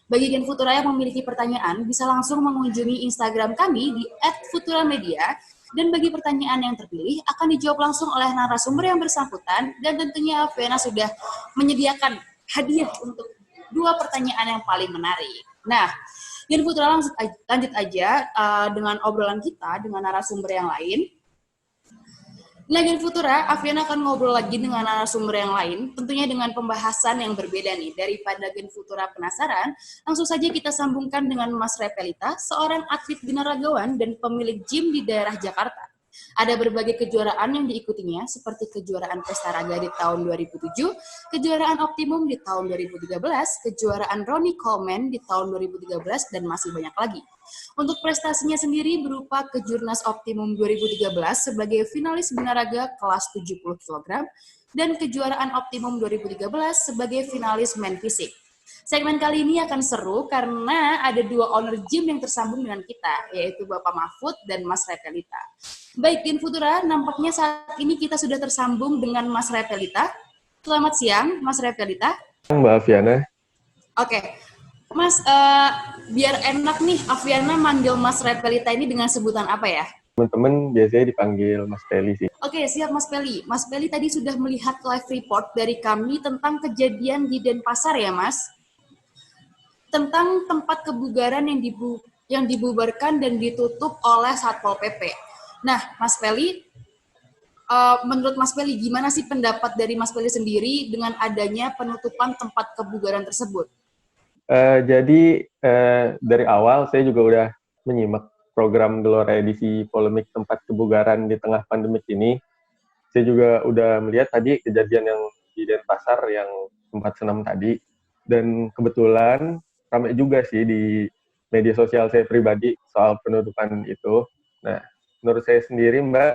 Speaker 3: Bagi Gen Futura yang memiliki pertanyaan, bisa langsung mengunjungi Instagram kami di @futuramedia Dan bagi pertanyaan yang terpilih akan dijawab langsung oleh narasumber yang bersangkutan, dan tentunya Aviana sudah menyediakan hadiah untuk 2 pertanyaan yang paling menarik. Nah, Gen Putra lanjut aja dengan obrolan kita dengan narasumber yang lain. Nah, Gen Futura, Aviana akan ngobrol lagi dengan narasumber yang lain, tentunya dengan pembahasan yang berbeda nih. Daripada Gen Futura penasaran, langsung saja kita sambungkan dengan Mas Repelita, seorang atlet binaragawan dan pemilik gym di daerah Jakarta. Ada berbagai kejuaraan yang diikutinya, seperti kejuaraan Pesta Raga di tahun 2007, kejuaraan Optimum di tahun 2013, kejuaraan Ronnie Coleman di tahun 2013, dan masih banyak lagi. Untuk prestasinya sendiri berupa Kejurnas Optimum 2013 sebagai finalis binaraga kelas 70 kg, dan kejuaraan Optimum 2013 sebagai finalis men fisik. Segmen kali ini akan seru karena ada 2 owner gym yang tersambung dengan kita, yaitu Bapak Mahfud dan Mas Repelita. Baik, Gen Futura, nampaknya saat ini kita sudah tersambung dengan Mas Repelita. Selamat siang, Mas Repelita.
Speaker 14: Mbak Aviana.
Speaker 3: Oke, Mas, biar enak nih, Aviana manggil Mas Repelita ini dengan sebutan apa ya?
Speaker 14: Teman-teman biasanya dipanggil Mas Peli sih.
Speaker 3: Oke, siap Mas Peli. Mas Peli tadi sudah melihat live report dari kami tentang kejadian di Denpasar ya, Mas? Tentang tempat kebugaran yang dibubarkan dan ditutup oleh Satpol PP. Nah, Mas Peli, menurut Mas Peli, gimana sih pendapat dari Mas Peli sendiri dengan adanya penutupan tempat kebugaran tersebut?
Speaker 14: Jadi dari awal saya juga udah menyimak program Gelora edisi polemik tempat kebugaran di tengah pandemik ini. Saya juga udah melihat tadi kejadian yang di Denpasar yang tempat senam tadi, dan kebetulan ramai juga sih di media sosial saya pribadi soal penutupan itu. Nah, menurut saya sendiri, Mbak,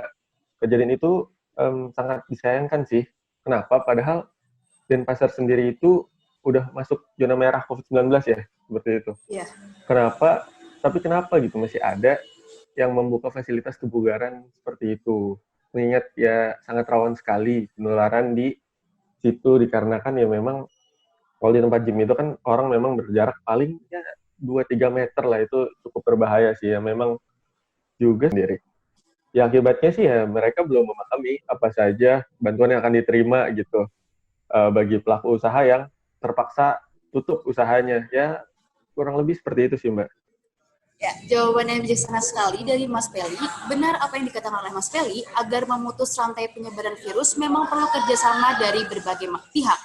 Speaker 14: kejadian itu sangat disayangkan sih. Kenapa? Padahal Denpasar sendiri itu udah masuk zona merah COVID-19 ya, seperti itu.
Speaker 3: Iya.
Speaker 14: Kenapa? Tapi kenapa gitu masih ada yang membuka fasilitas kebugaran seperti itu? Mengingat ya sangat rawan sekali penularan di situ, dikarenakan ya memang kalau di tempat gym itu kan orang memang berjarak paling ya 2-3 meter lah, itu cukup berbahaya sih ya memang juga sendiri. Ya akibatnya sih ya mereka belum memahami apa saja bantuan yang akan diterima gitu bagi pelaku usaha yang terpaksa tutup usahanya. Ya kurang lebih seperti itu sih, Mbak.
Speaker 3: Ya, jawabannya bijaksana sekali dari Mas Peli. Benar apa yang dikatakan oleh Mas Peli, agar memutus rantai penyebaran virus memang perlu kerjasama dari berbagai pihak.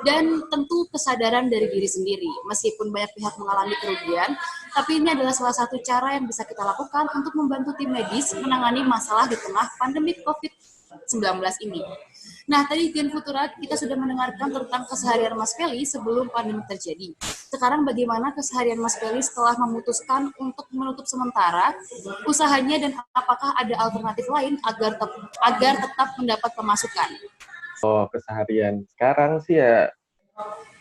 Speaker 3: Dan tentu kesadaran dari diri sendiri. Meskipun banyak pihak mengalami kerugian, tapi ini adalah salah satu cara yang bisa kita lakukan untuk membantu tim medis menangani masalah di tengah pandemi COVID-19 ini. Nah, tadi Gen Futura kita sudah mendengarkan tentang keseharian Mas Peli sebelum pandemi terjadi. Sekarang bagaimana keseharian Mas Peli setelah memutuskan untuk menutup sementara usahanya, dan apakah ada alternatif lain agar tetap mendapat pemasukan?
Speaker 14: Oh, keseharian sekarang sih ya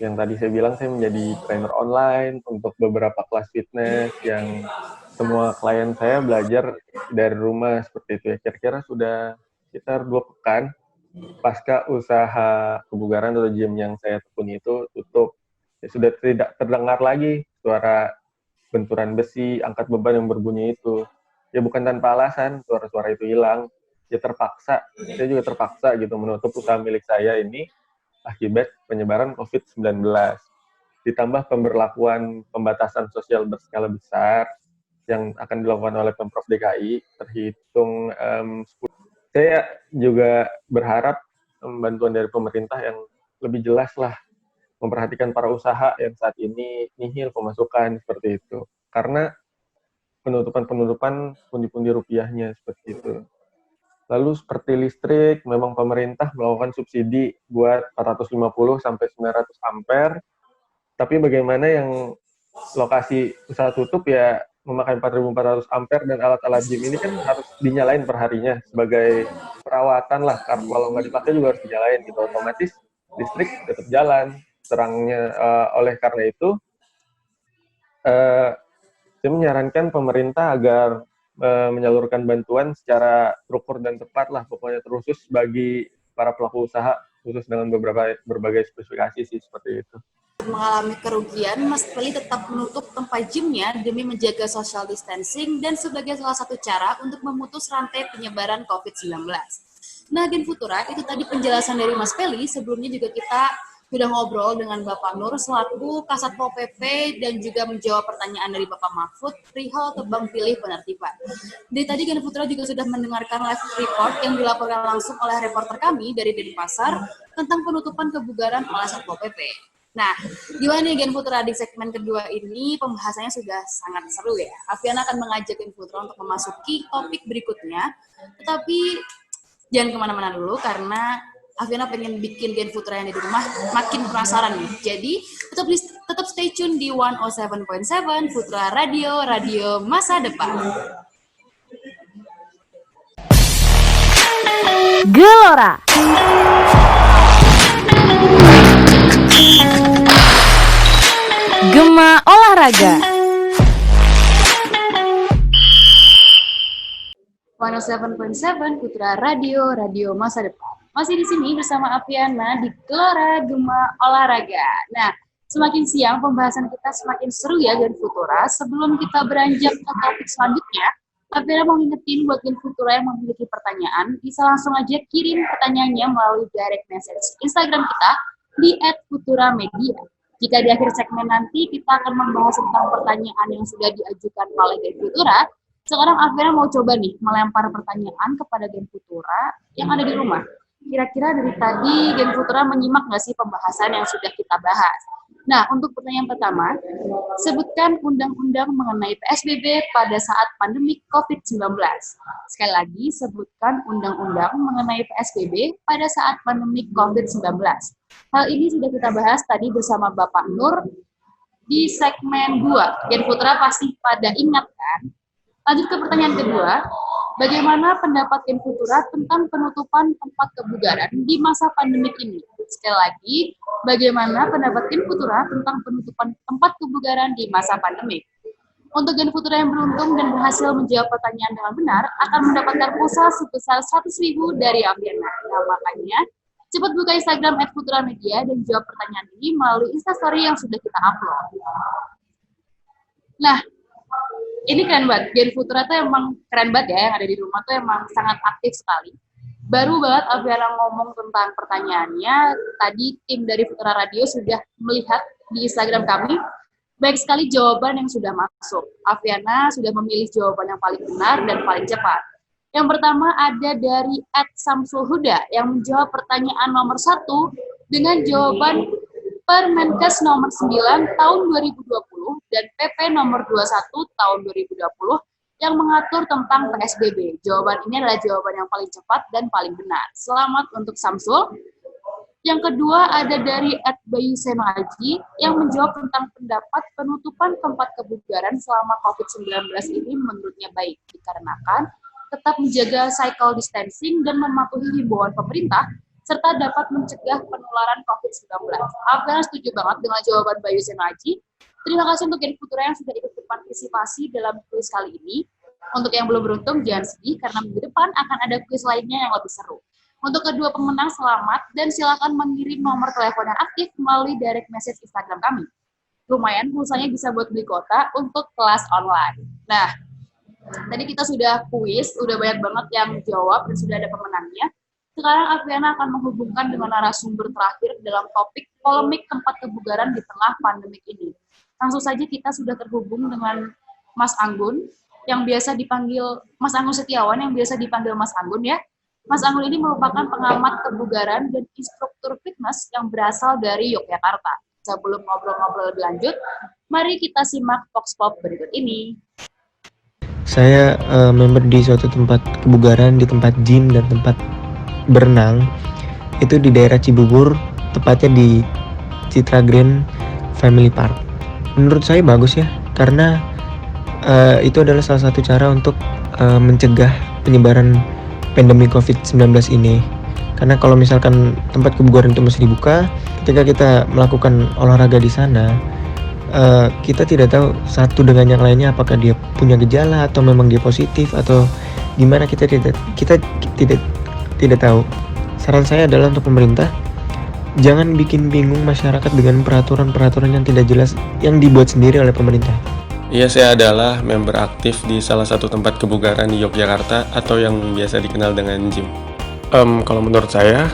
Speaker 14: yang tadi saya bilang, saya menjadi trainer online untuk beberapa kelas fitness yang semua klien saya belajar dari rumah seperti itu ya. Kira-kira sudah sekitar 2 pekan pasca usaha kebugaran atau gym yang saya tekuni itu tutup. Ya, sudah tidak terdengar lagi suara benturan besi, angkat beban yang berbunyi itu. Ya bukan tanpa alasan suara-suara itu hilang. Ya terpaksa, saya juga terpaksa gitu menutup usaha milik saya ini akibat penyebaran COVID-19. Ditambah pemberlakuan pembatasan sosial berskala besar yang akan dilakukan oleh Pemprov DKI terhitung 10. Saya juga berharap bantuan dari pemerintah yang lebih jelas lah, memperhatikan para usaha yang saat ini nihil pemasukan seperti itu. Karena penutupan pundi-pundi rupiahnya seperti itu. Lalu seperti listrik, memang pemerintah melakukan subsidi buat 450 sampai 900 ampere. Tapi bagaimana yang lokasi usaha tutup ya memakai 4.400 ampere, dan alat-alat gym ini kan harus dinyalain perharinya sebagai perawatan lah. Karena kalau nggak dipakai juga harus dinyalain gitu. Otomatis listrik tetap jalan terangnya. Oleh karena itu, saya menyarankan pemerintah agar menyalurkan bantuan secara terukur dan tepat lah, pokoknya terusus bagi para pelaku usaha, khusus dengan berbagai spesifikasi sih seperti itu.
Speaker 3: mengalami kerugian, Mas Peli tetap menutup tempat gymnya demi menjaga social distancing dan sebagai salah satu cara untuk memutus rantai penyebaran COVID-19. Nah, Gen Futura, itu tadi penjelasan dari Mas Peli. Sebelumnya juga kita sudah ngobrol dengan Bapak Nur selaku Kasatpol PP dan juga menjawab pertanyaan dari Bapak Mahfud perihal tebang pilih penertiban. Dari tadi Gen Futura juga sudah mendengarkan live report yang dilaporkan langsung oleh reporter kami dari Denpasar tentang penutupan kebugaran oleh Satpol PP. Nah, gimana nih Gen Futura di segmen kedua ini pembahasannya sudah sangat seru ya. Afiana akan mengajak Gen Futura untuk memasuki topik berikutnya, tetapi jangan kemana-mana dulu karena Afiana pengen bikin Gen Futura yang di rumah makin penasaran nih. Jadi tetap stay tune di 107.7 Futura Radio, radio masa depan.
Speaker 2: Gelora. Gema olahraga.
Speaker 3: 107.7 Futura Radio, radio masa depan. Masih di sini bersama Afiana di Gelora Gema Olahraga. Nah, semakin siang pembahasan kita semakin seru ya Gen Futura. Sebelum kita beranjak ke topik selanjutnya, Afiana mau ngingetin buat Gen Futura yang memiliki pertanyaan, bisa langsung aja kirim pertanyaannya melalui direct message Instagram kita di @futuramedia. Jika di akhir segmen nanti kita akan membahas tentang pertanyaan yang sudah diajukan oleh Gen Futura, sekarang Afiana mau coba nih melempar pertanyaan kepada Gen Futura yang ada di rumah. Kira-kira dari tadi Gen Futura menyimak nggak sih pembahasan yang sudah kita bahas? Nah, untuk pertanyaan pertama, sebutkan undang-undang mengenai PSBB pada saat pandemi COVID-19. Sekali lagi, sebutkan undang-undang mengenai PSBB pada saat pandemi COVID-19. Hal ini sudah kita bahas tadi bersama Bapak Nur di segmen 2. Gen Futura pasti pada ingat kan? Lanjut ke pertanyaan kedua, bagaimana pendapat Gen Futura tentang penutupan tempat kebugaran di masa pandemi ini? Sekali lagi, bagaimana pendapat Gen Futura tentang penutupan tempat kebugaran di masa pandemi? Untuk Gen Futura yang beruntung dan berhasil menjawab pertanyaan dengan benar, akan mendapatkan pulsa sebesar 100.000 dari Afiana. Nah, makanya, cepat buka Instagram @futuramedia dan jawab pertanyaan ini melalui Instastory yang sudah kita upload. Nah, ini keren banget. Gen Futura tuh emang keren banget ya, yang ada di rumah tuh emang sangat aktif sekali. Baru banget Afiana ngomong tentang pertanyaannya, tadi tim dari Futura Radio sudah melihat di Instagram kami, baik sekali jawaban yang sudah masuk. Afiana sudah memilih jawaban yang paling benar dan paling cepat. Yang pertama ada dari @samsulhuda yang menjawab pertanyaan nomor 1 dengan jawaban Permenkes nomor 9 tahun 2020 dan PP nomor 21 tahun 2020 yang mengatur tentang PSBB. Jawaban ini adalah jawaban yang paling cepat dan paling benar. Selamat untuk Samsul. Yang kedua ada dari @bayusenoaji yang menjawab tentang pendapat penutupan tempat kebugaran selama COVID-19 ini menurutnya baik, dikarenakan tetap menjaga cycle distancing dan mematuhi himbauan pemerintah serta dapat mencegah penularan COVID-19. Afiana setuju banget dengan jawaban Bayu Senoaji. Terima kasih untuk Gen Futura yang sudah ikut berpartisipasi dalam kuis kali ini. Untuk yang belum beruntung, jangan sedih karena minggu depan akan ada kuis lainnya yang lebih seru. Untuk kedua pemenang, selamat dan silakan mengirim nomor telepon yang aktif melalui direct message Instagram kami. Lumayan, pulsanya bisa buat beli kuota untuk kelas online. Nah, tadi kita sudah kuis, udah banyak banget yang jawab dan sudah ada pemenangnya. Sekarang Afiana akan menghubungkan dengan narasumber terakhir dalam topik polemik tempat kebugaran di tengah pandemik ini. Langsung saja kita sudah terhubung dengan Mas Anggun, yang biasa dipanggil Mas Anggun Setiawan, yang biasa dipanggil Mas Anggun ya. Mas Anggun ini merupakan pengamat kebugaran dan instruktur fitness yang berasal dari Yogyakarta. Sebelum ngobrol-ngobrol lebih lanjut, mari kita simak Vox Pop berikut ini.
Speaker 15: Saya member di suatu tempat kebugaran, di tempat gym dan tempat berenang itu di daerah Cibubur, tepatnya di Citra Grand Family Park. Menurut saya bagus ya, karena itu adalah salah satu cara untuk mencegah penyebaran pandemi COVID-19 ini. Karena kalau misalkan tempat kebugaran itu masih dibuka, ketika kita melakukan olahraga di sana, kita tidak tahu satu dengan yang lainnya apakah dia punya gejala atau memang dia positif atau gimana, kita tidak tahu. Saran saya adalah untuk pemerintah Jangan bikin bingung masyarakat dengan peraturan-peraturan yang tidak jelas yang dibuat sendiri oleh pemerintah.
Speaker 16: Iya, saya adalah member aktif di salah satu tempat kebugaran di Yogyakarta atau yang biasa dikenal dengan gym. Kalau menurut saya,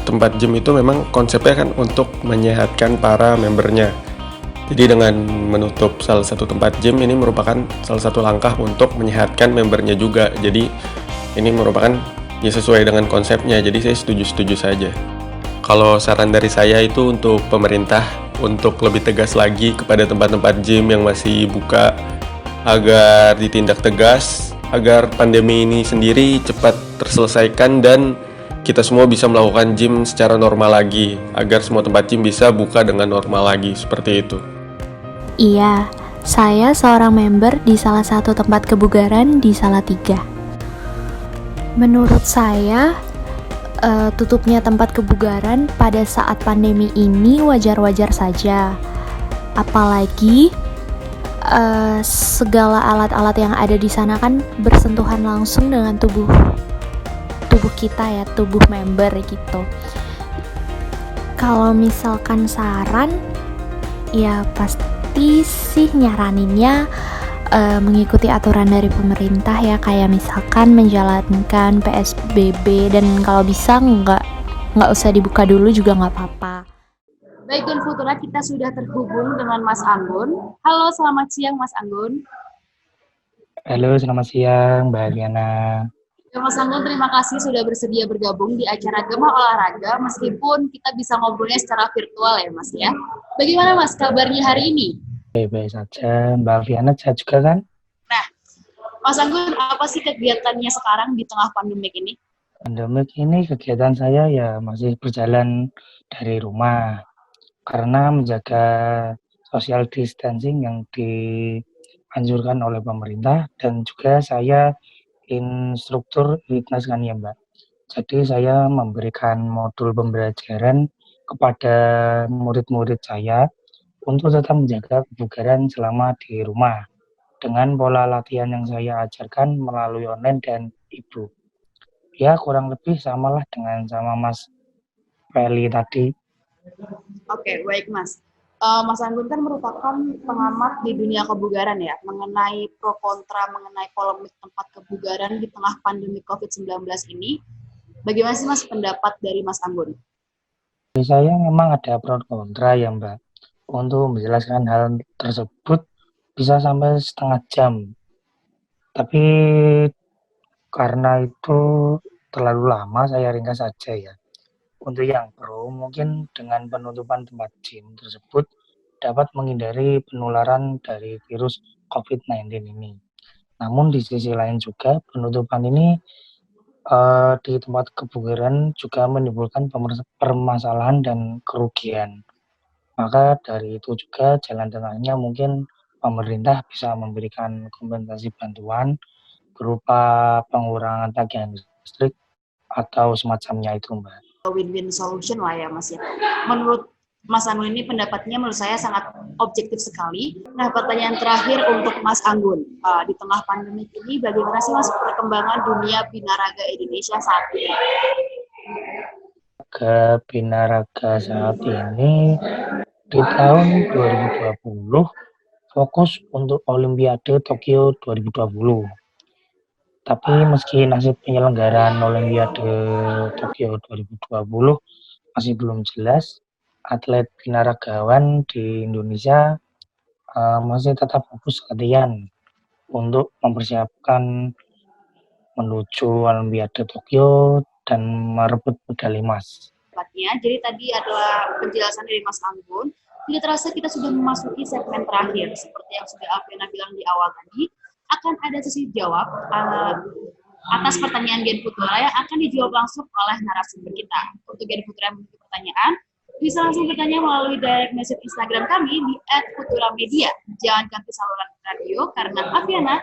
Speaker 16: tempat gym itu memang konsepnya kan untuk menyehatkan para membernya. Jadi dengan menutup salah satu tempat gym ini merupakan salah satu langkah untuk menyehatkan membernya juga. Jadi ini merupakan ya sesuai dengan konsepnya, jadi saya setuju-setuju saja. Kalau saran dari saya itu untuk pemerintah untuk lebih tegas lagi kepada tempat-tempat gym yang masih buka agar ditindak tegas, agar pandemi ini sendiri cepat terselesaikan dan kita semua bisa melakukan gym secara normal lagi, agar semua tempat gym bisa buka dengan normal lagi, seperti itu.
Speaker 8: Iya, saya seorang member di salah satu tempat kebugaran di Salatiga. Menurut saya, tutupnya tempat kebugaran pada saat pandemi ini wajar-wajar saja. Apalagi segala alat-alat yang ada di sana kan bersentuhan langsung dengan tubuh kita ya, tubuh member gitu. Kalau misalkan saran, ya pasti sih nyaraninnya mengikuti aturan dari pemerintah ya, kayak misalkan menjalankan PSBB dan kalau bisa nggak usah dibuka dulu juga nggak apa-apa.
Speaker 3: Baik, Gen Futura, kita sudah terhubung dengan Mas Anggun. Halo, selamat siang Mas Anggun.
Speaker 17: Halo, selamat siang Mbak Diana.
Speaker 3: Ya, Mas Anggun, terima kasih sudah bersedia bergabung di acara Gema Olahraga meskipun kita bisa ngobrolnya secara virtual ya Mas ya. Bagaimana Mas kabarnya hari ini?
Speaker 17: Baik saja, Mbak Alfiana sehat juga kan?
Speaker 3: Nah, Mas Anggun, apa sih kegiatannya sekarang di tengah pandemik ini?
Speaker 17: Pandemik ini kegiatan saya ya masih berjalan dari rumah karena menjaga social distancing yang dianjurkan oleh pemerintah, dan juga saya instruktur fitness kan ya Mbak. Jadi saya memberikan modul pembelajaran kepada murid-murid saya untuk tetap menjaga kebugaran selama di rumah dengan pola latihan yang saya ajarkan melalui online dan e-book. Ya kurang lebih samalah dengan sama Mas Feli tadi.
Speaker 3: Oke, baik Mas. Mas Anggun kan merupakan pengamat di dunia kebugaran ya, mengenai pro kontra, mengenai polemik tempat kebugaran di tengah pandemi COVID-19 ini. Bagaimana sih Mas pendapat dari Mas Anggun?
Speaker 17: Saya memang ada pro kontra ya Mbak. Untuk menjelaskan hal tersebut bisa sampai setengah jam. Tapi karena itu terlalu lama, saya ringkas saja ya. Untuk yang pro, mungkin dengan penutupan tempat gym tersebut dapat menghindari penularan dari virus COVID-19 ini. Namun di sisi lain juga penutupan ini di tempat kebugaran juga menimbulkan permasalahan dan kerugian. Maka dari itu juga jalan tengahnya mungkin pemerintah bisa memberikan kompensasi bantuan berupa pengurangan tagihan listrik atau semacamnya itu Mbak.
Speaker 3: Win-win solution lah ya Mas ya. Menurut Mas Anggun ini pendapatnya menurut saya sangat objektif sekali. Nah, pertanyaan terakhir untuk Mas Anggun. Di tengah pandemi ini bagaimana sih Mas perkembangan dunia binaraga Indonesia saat ini?
Speaker 17: Ke binaraga saat ini di tahun 2020 fokus untuk Olimpiade Tokyo 2020. Tapi meski nasib penyelenggaraan Olimpiade Tokyo 2020 masih belum jelas, atlet binaragawan di Indonesia masih tetap fokus latihan untuk mempersiapkan menuju Olimpiade Tokyo dan merebut medali emas.
Speaker 3: Jadi tadi adalah penjelasan dari Mas Anggun. Tidak terasa kita sudah memasuki segmen terakhir. Seperti yang sudah Alfiana bilang di awal tadi, akan ada sesi jawab atas pertanyaan Gen Futura yang akan dijawab langsung oleh narasumber kita. Untuk Gen Futura yang memiliki pertanyaan, bisa langsung bertanya melalui direct message Instagram kami di @futuramedia. Jangan ganti saluran radio karena Alfiana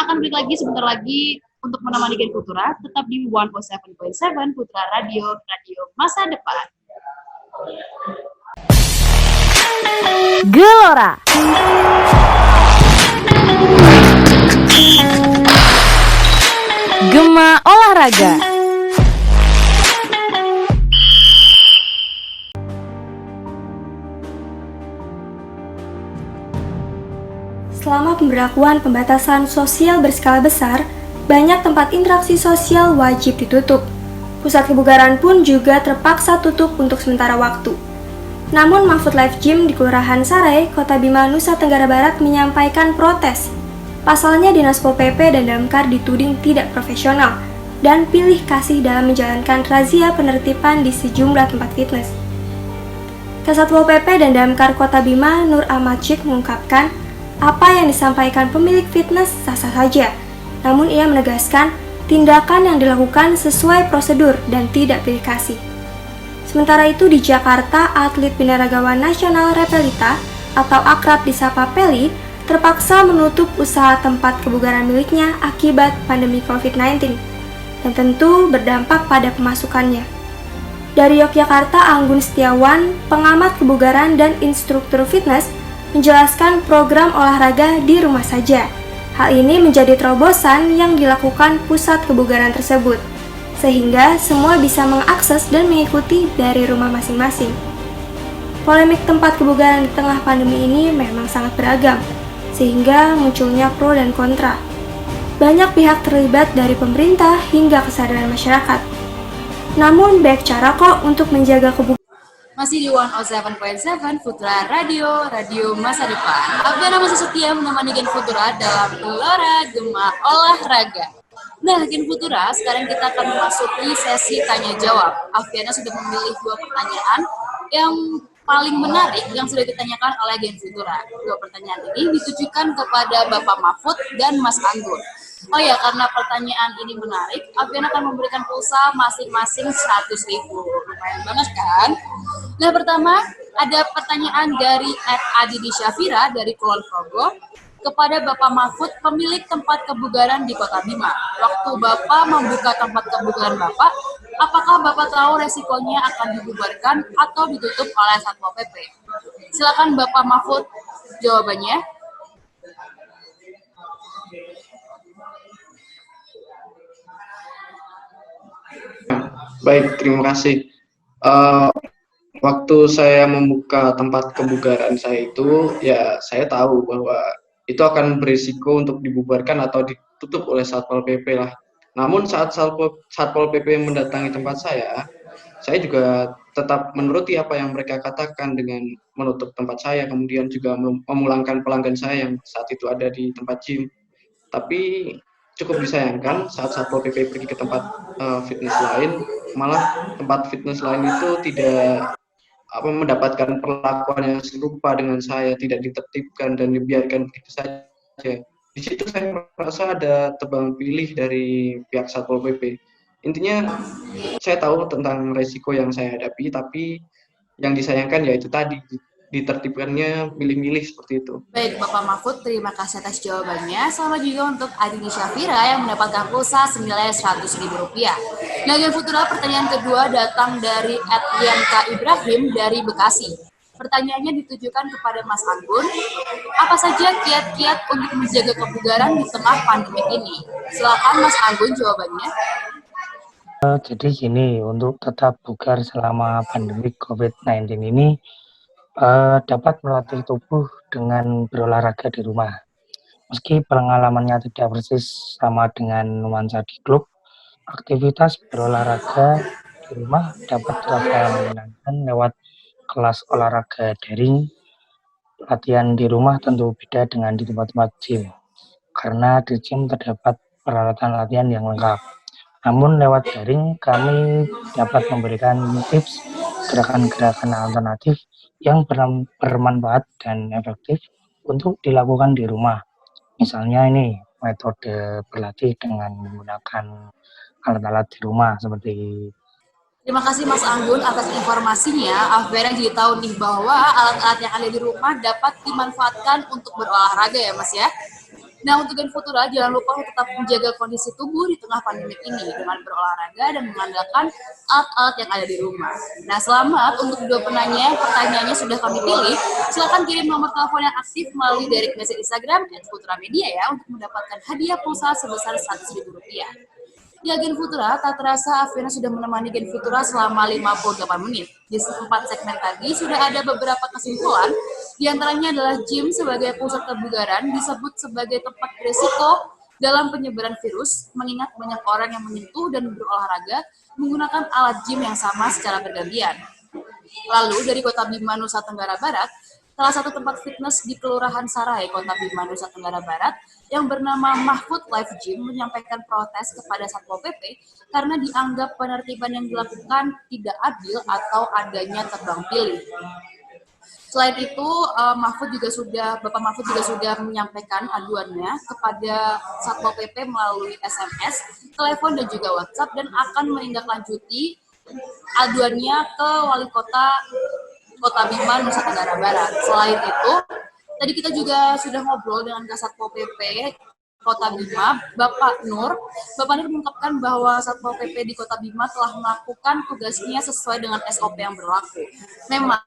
Speaker 3: akan balik lagi sebentar lagi untuk menemani Gen Futura, tetap di 107.7 Futura Radio Masa Depan.
Speaker 2: Gelora. Gema Olahraga.
Speaker 18: Selama pemberlakuan pembatasan sosial berskala besar, banyak tempat interaksi sosial wajib ditutup. Pusat kebugaran pun juga terpaksa tutup untuk sementara waktu. Namun Mahfud Life Gym di Kelurahan Sarai, Kota Bima, Nusa Tenggara Barat menyampaikan protes. Pasalnya Dinas Pol PP dan Damkar dituding tidak profesional dan pilih kasih dalam menjalankan razia penertiban di sejumlah tempat fitness. Kasat Pol PP dan Damkar Kota Bima, Nur Ahmad Cik, mengungkapkan apa yang disampaikan pemilik fitness sah-sah saja. Namun ia menegaskan tindakan yang dilakukan sesuai prosedur dan tidak pilih kasih. Sementara itu di Jakarta, atlet binaragawan nasional Repelita atau akrab disapa Peli terpaksa menutup usaha tempat kebugaran miliknya akibat pandemi COVID-19 dan tentu berdampak pada pemasukannya. Dari Yogyakarta, Anggun Setiawan, pengamat kebugaran dan instruktur fitness, menjelaskan program olahraga di rumah saja. Hal ini menjadi terobosan yang dilakukan pusat kebugaran tersebut, sehingga semua bisa mengakses dan mengikuti dari rumah masing-masing. Polemik tempat kebugaran di tengah pandemi ini memang sangat beragam, sehingga munculnya pro dan kontra. Banyak pihak terlibat dari pemerintah hingga kesadaran masyarakat. Namun banyak cara kok untuk menjaga kebugaran.
Speaker 3: Masih di 107.7 Futura Radio, radio masa depan. Alfiana masih setia menemani Gen Futura dalam Gelora Gema Olahraga. Nah, Gen Futura, sekarang kita akan memasuki sesi tanya-jawab. Alfiana sudah memilih 2 pertanyaan yang paling menarik yang sudah ditanyakan oleh Gen Futura. 2 pertanyaan ini ditujukan kepada Bapak Mahfud dan Mas Anggun. Oh ya, karena pertanyaan ini menarik, Alfiana akan memberikan pulsa masing-masing 100.000. Lumayan banget kan? Nah, pertama ada pertanyaan dari Adidi Syafira dari Kulon Progo kepada Bapak Mahfud, pemilik tempat kebugaran di Kota Bima. Waktu Bapak membuka tempat kebugaran Bapak, apakah Bapak tahu resikonya akan dibubarkan atau ditutup oleh Satpol PP? Silakan Bapak Mahfud jawabannya.
Speaker 4: Baik, terima kasih. Waktu saya membuka tempat kebugaran saya itu, ya saya tahu bahwa itu akan berisiko untuk dibubarkan atau ditutup oleh Satpol PP lah. Namun saat Satpol PP mendatangi tempat saya juga tetap menuruti apa yang mereka katakan dengan menutup tempat saya, kemudian juga memulangkan pelanggan saya yang saat itu ada di tempat gym. Tapi cukup disayangkan saat Satpol PP pergi ke tempat fitness lain, malah tempat fitness lain itu tidak mendapatkan perlakuan yang serupa dengan saya, tidak ditertibkan dan dibiarkan begitu saja. Di situ saya merasa ada tebang pilih dari pihak Satpol PP. Intinya saya tahu tentang resiko yang saya hadapi, tapi yang disayangkan yaitu tadi ditertibkannya milih-milih seperti itu.
Speaker 3: Baik, Bapak Mahfud, terima kasih atas jawabannya. Selamat juga untuk Adini Syafira yang mendapatkan pulsa senilai Rp100.000. Nah, Gen Futura, pertanyaan kedua datang dari Yanka Ibrahim dari Bekasi. Pertanyaannya ditujukan kepada Mas Anggun. Apa saja kiat-kiat untuk menjaga kebugaran di tengah pandemi ini? Silakan Mas Anggun jawabannya.
Speaker 17: Jadi gini, untuk tetap bugar selama pandemi COVID-19 ini, dapat melatih tubuh dengan berolahraga di rumah. Meski pengalamannya tidak persis sama dengan nuansa di klub, aktivitas berolahraga di rumah dapat terasa menyenangkan lewat kelas olahraga daring. Latihan di rumah tentu beda dengan di tempat-tempat gym, karena di gym terdapat peralatan latihan yang lengkap. Namun lewat daring kami dapat memberikan tips gerakan-gerakan alternatif yang bermanfaat dan efektif untuk dilakukan di rumah. Misalnya ini metode berlatih dengan menggunakan alat-alat di rumah seperti.
Speaker 3: Terima kasih Mas Anggun atas informasinya. Alfiana jadi tahu nih bahwa alat-alat yang ada di rumah dapat dimanfaatkan untuk berolahraga ya Mas ya. Nah, untuk Gen Futura, jangan lupa tetap menjaga kondisi tubuh di tengah pandemi ini dengan berolahraga dan mengandalkan alat-alat yang ada di rumah. Nah, selamat untuk kedua penanya, pertanyaannya sudah kami pilih. Silakan kirim nomor telepon yang aktif melalui direct message Instagram @futura media ya untuk mendapatkan hadiah pulsa sebesar Rp100.000. Ya, Gen Futura, tak terasa Afiana sudah menemani Gen Futura selama 58 menit. Di 4 segmen tadi sudah ada beberapa kesimpulan, diantaranya adalah gym sebagai pusat kebugaran disebut sebagai tempat berisiko dalam penyebaran virus, mengingat banyak orang yang menyentuh dan berolahraga menggunakan alat gym yang sama secara bergantian. Lalu dari Kota Bima, Nusa Tenggara Barat, salah satu tempat fitness di Kelurahan Sarai, Kota Bima, Nusa Tenggara Barat, yang bernama Mahfud Life Gym menyampaikan protes kepada Satpol PP karena dianggap penertiban yang dilakukan tidak adil atau adanya tebang pilih. Selain itu, Bapak Mahfud juga sudah menyampaikan aduannya kepada Satpol PP melalui SMS, telepon, dan juga WhatsApp, dan akan menindaklanjuti aduannya ke Wali Kota Bima, Nusa Tenggara Barat. Selain itu, tadi kita juga sudah ngobrol dengan Kasatpol PP Kota Bima, Bapak Nur. Bapak Nur mengungkapkan bahwa Satpol PP di Kota Bima telah melakukan tugasnya sesuai dengan SOP yang berlaku. Memang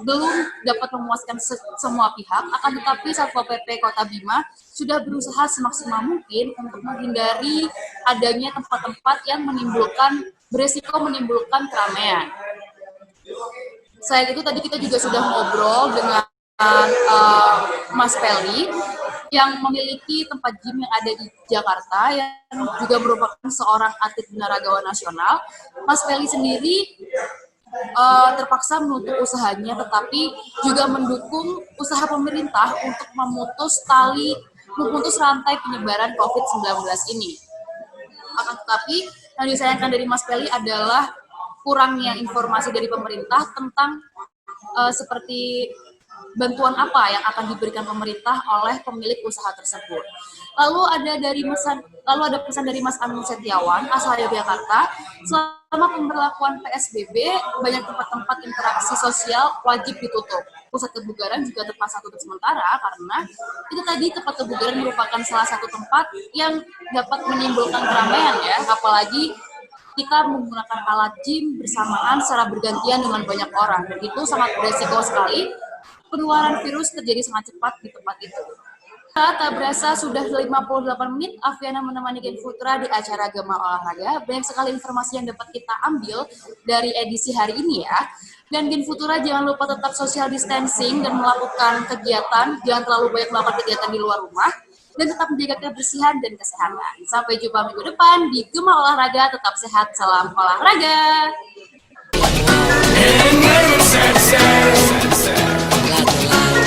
Speaker 3: belum dapat memuaskan semua pihak, akan tetapi Satpol PP Kota Bima sudah berusaha semaksimal mungkin untuk menghindari adanya tempat-tempat yang beresiko menimbulkan keramaian. Selain itu, tadi kita juga sudah ngobrol dengan Mas Peli yang memiliki tempat gym yang ada di Jakarta, yang juga merupakan seorang atlet binaragawan nasional. Mas Peli sendiri terpaksa menutup usahanya, tetapi juga mendukung usaha pemerintah untuk memutus rantai penyebaran COVID-19 ini. Akan tetapi, yang disayangkan dari Mas Peli adalah kurangnya informasi dari pemerintah tentang seperti bantuan apa yang akan diberikan pemerintah oleh pemilik usaha tersebut. Lalu ada pesan dari Mas Amin Setiawan, asal Yogyakarta. Selama pemberlakuan PSBB, banyak tempat-tempat interaksi sosial wajib ditutup. Pusat kebugaran juga terpaksa tutup sementara karena itu tadi tempat kebugaran merupakan salah satu tempat yang dapat menimbulkan keramaian ya, apalagi kita menggunakan alat gym bersamaan secara bergantian dengan banyak orang, dan itu sangat beresiko sekali. Penularan virus terjadi sangat cepat di tempat itu. Tak berasa sudah 58 menit Afiana menemani Gen Futura di acara Gema Olahraga. Banyak sekali informasi yang dapat kita ambil dari edisi hari ini ya. Dan Gen Futura jangan lupa tetap social distancing dan melakukan kegiatan, jangan terlalu banyak melakukan kegiatan di luar rumah, dan tetap menjaga kebersihan dan kesehatan. Sampai jumpa minggu depan di Gema Olahraga. Tetap sehat, salam olahraga.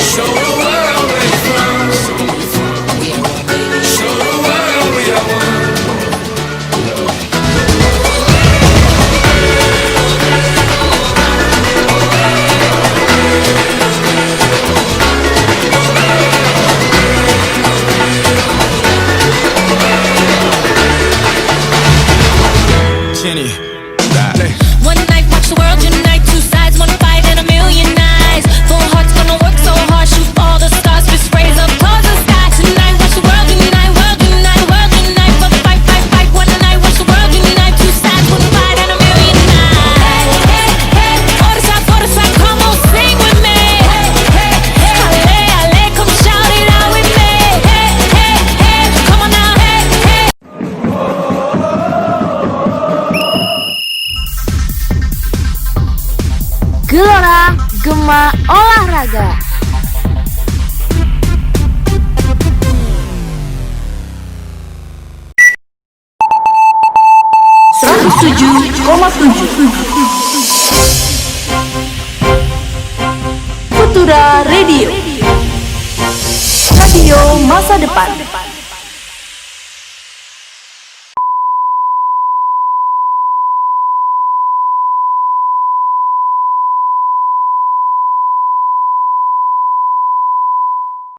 Speaker 3: Show the world where you're from. Show the world we are one.
Speaker 19: Jenny,
Speaker 20: one night, watch the world unite. Two sides, one fight, and a million eyes. Full hearts gonna work so hard, shoot all the stars, fist raise up towards the sky. Tonight, watch the world unite, world unite, world unite. For the fight, fight, fight. One night, watch the world unite. Two sides, one fight, and a million eyes. Hey, hey, for the side, come on, sing with me. Hey, hey, hey, alle, alle, come shout it out with me. Hey, hey, hey, come on now, hey, hey.
Speaker 2: Gelora Gema Olahraga. Futura Radio. Radio masa depan.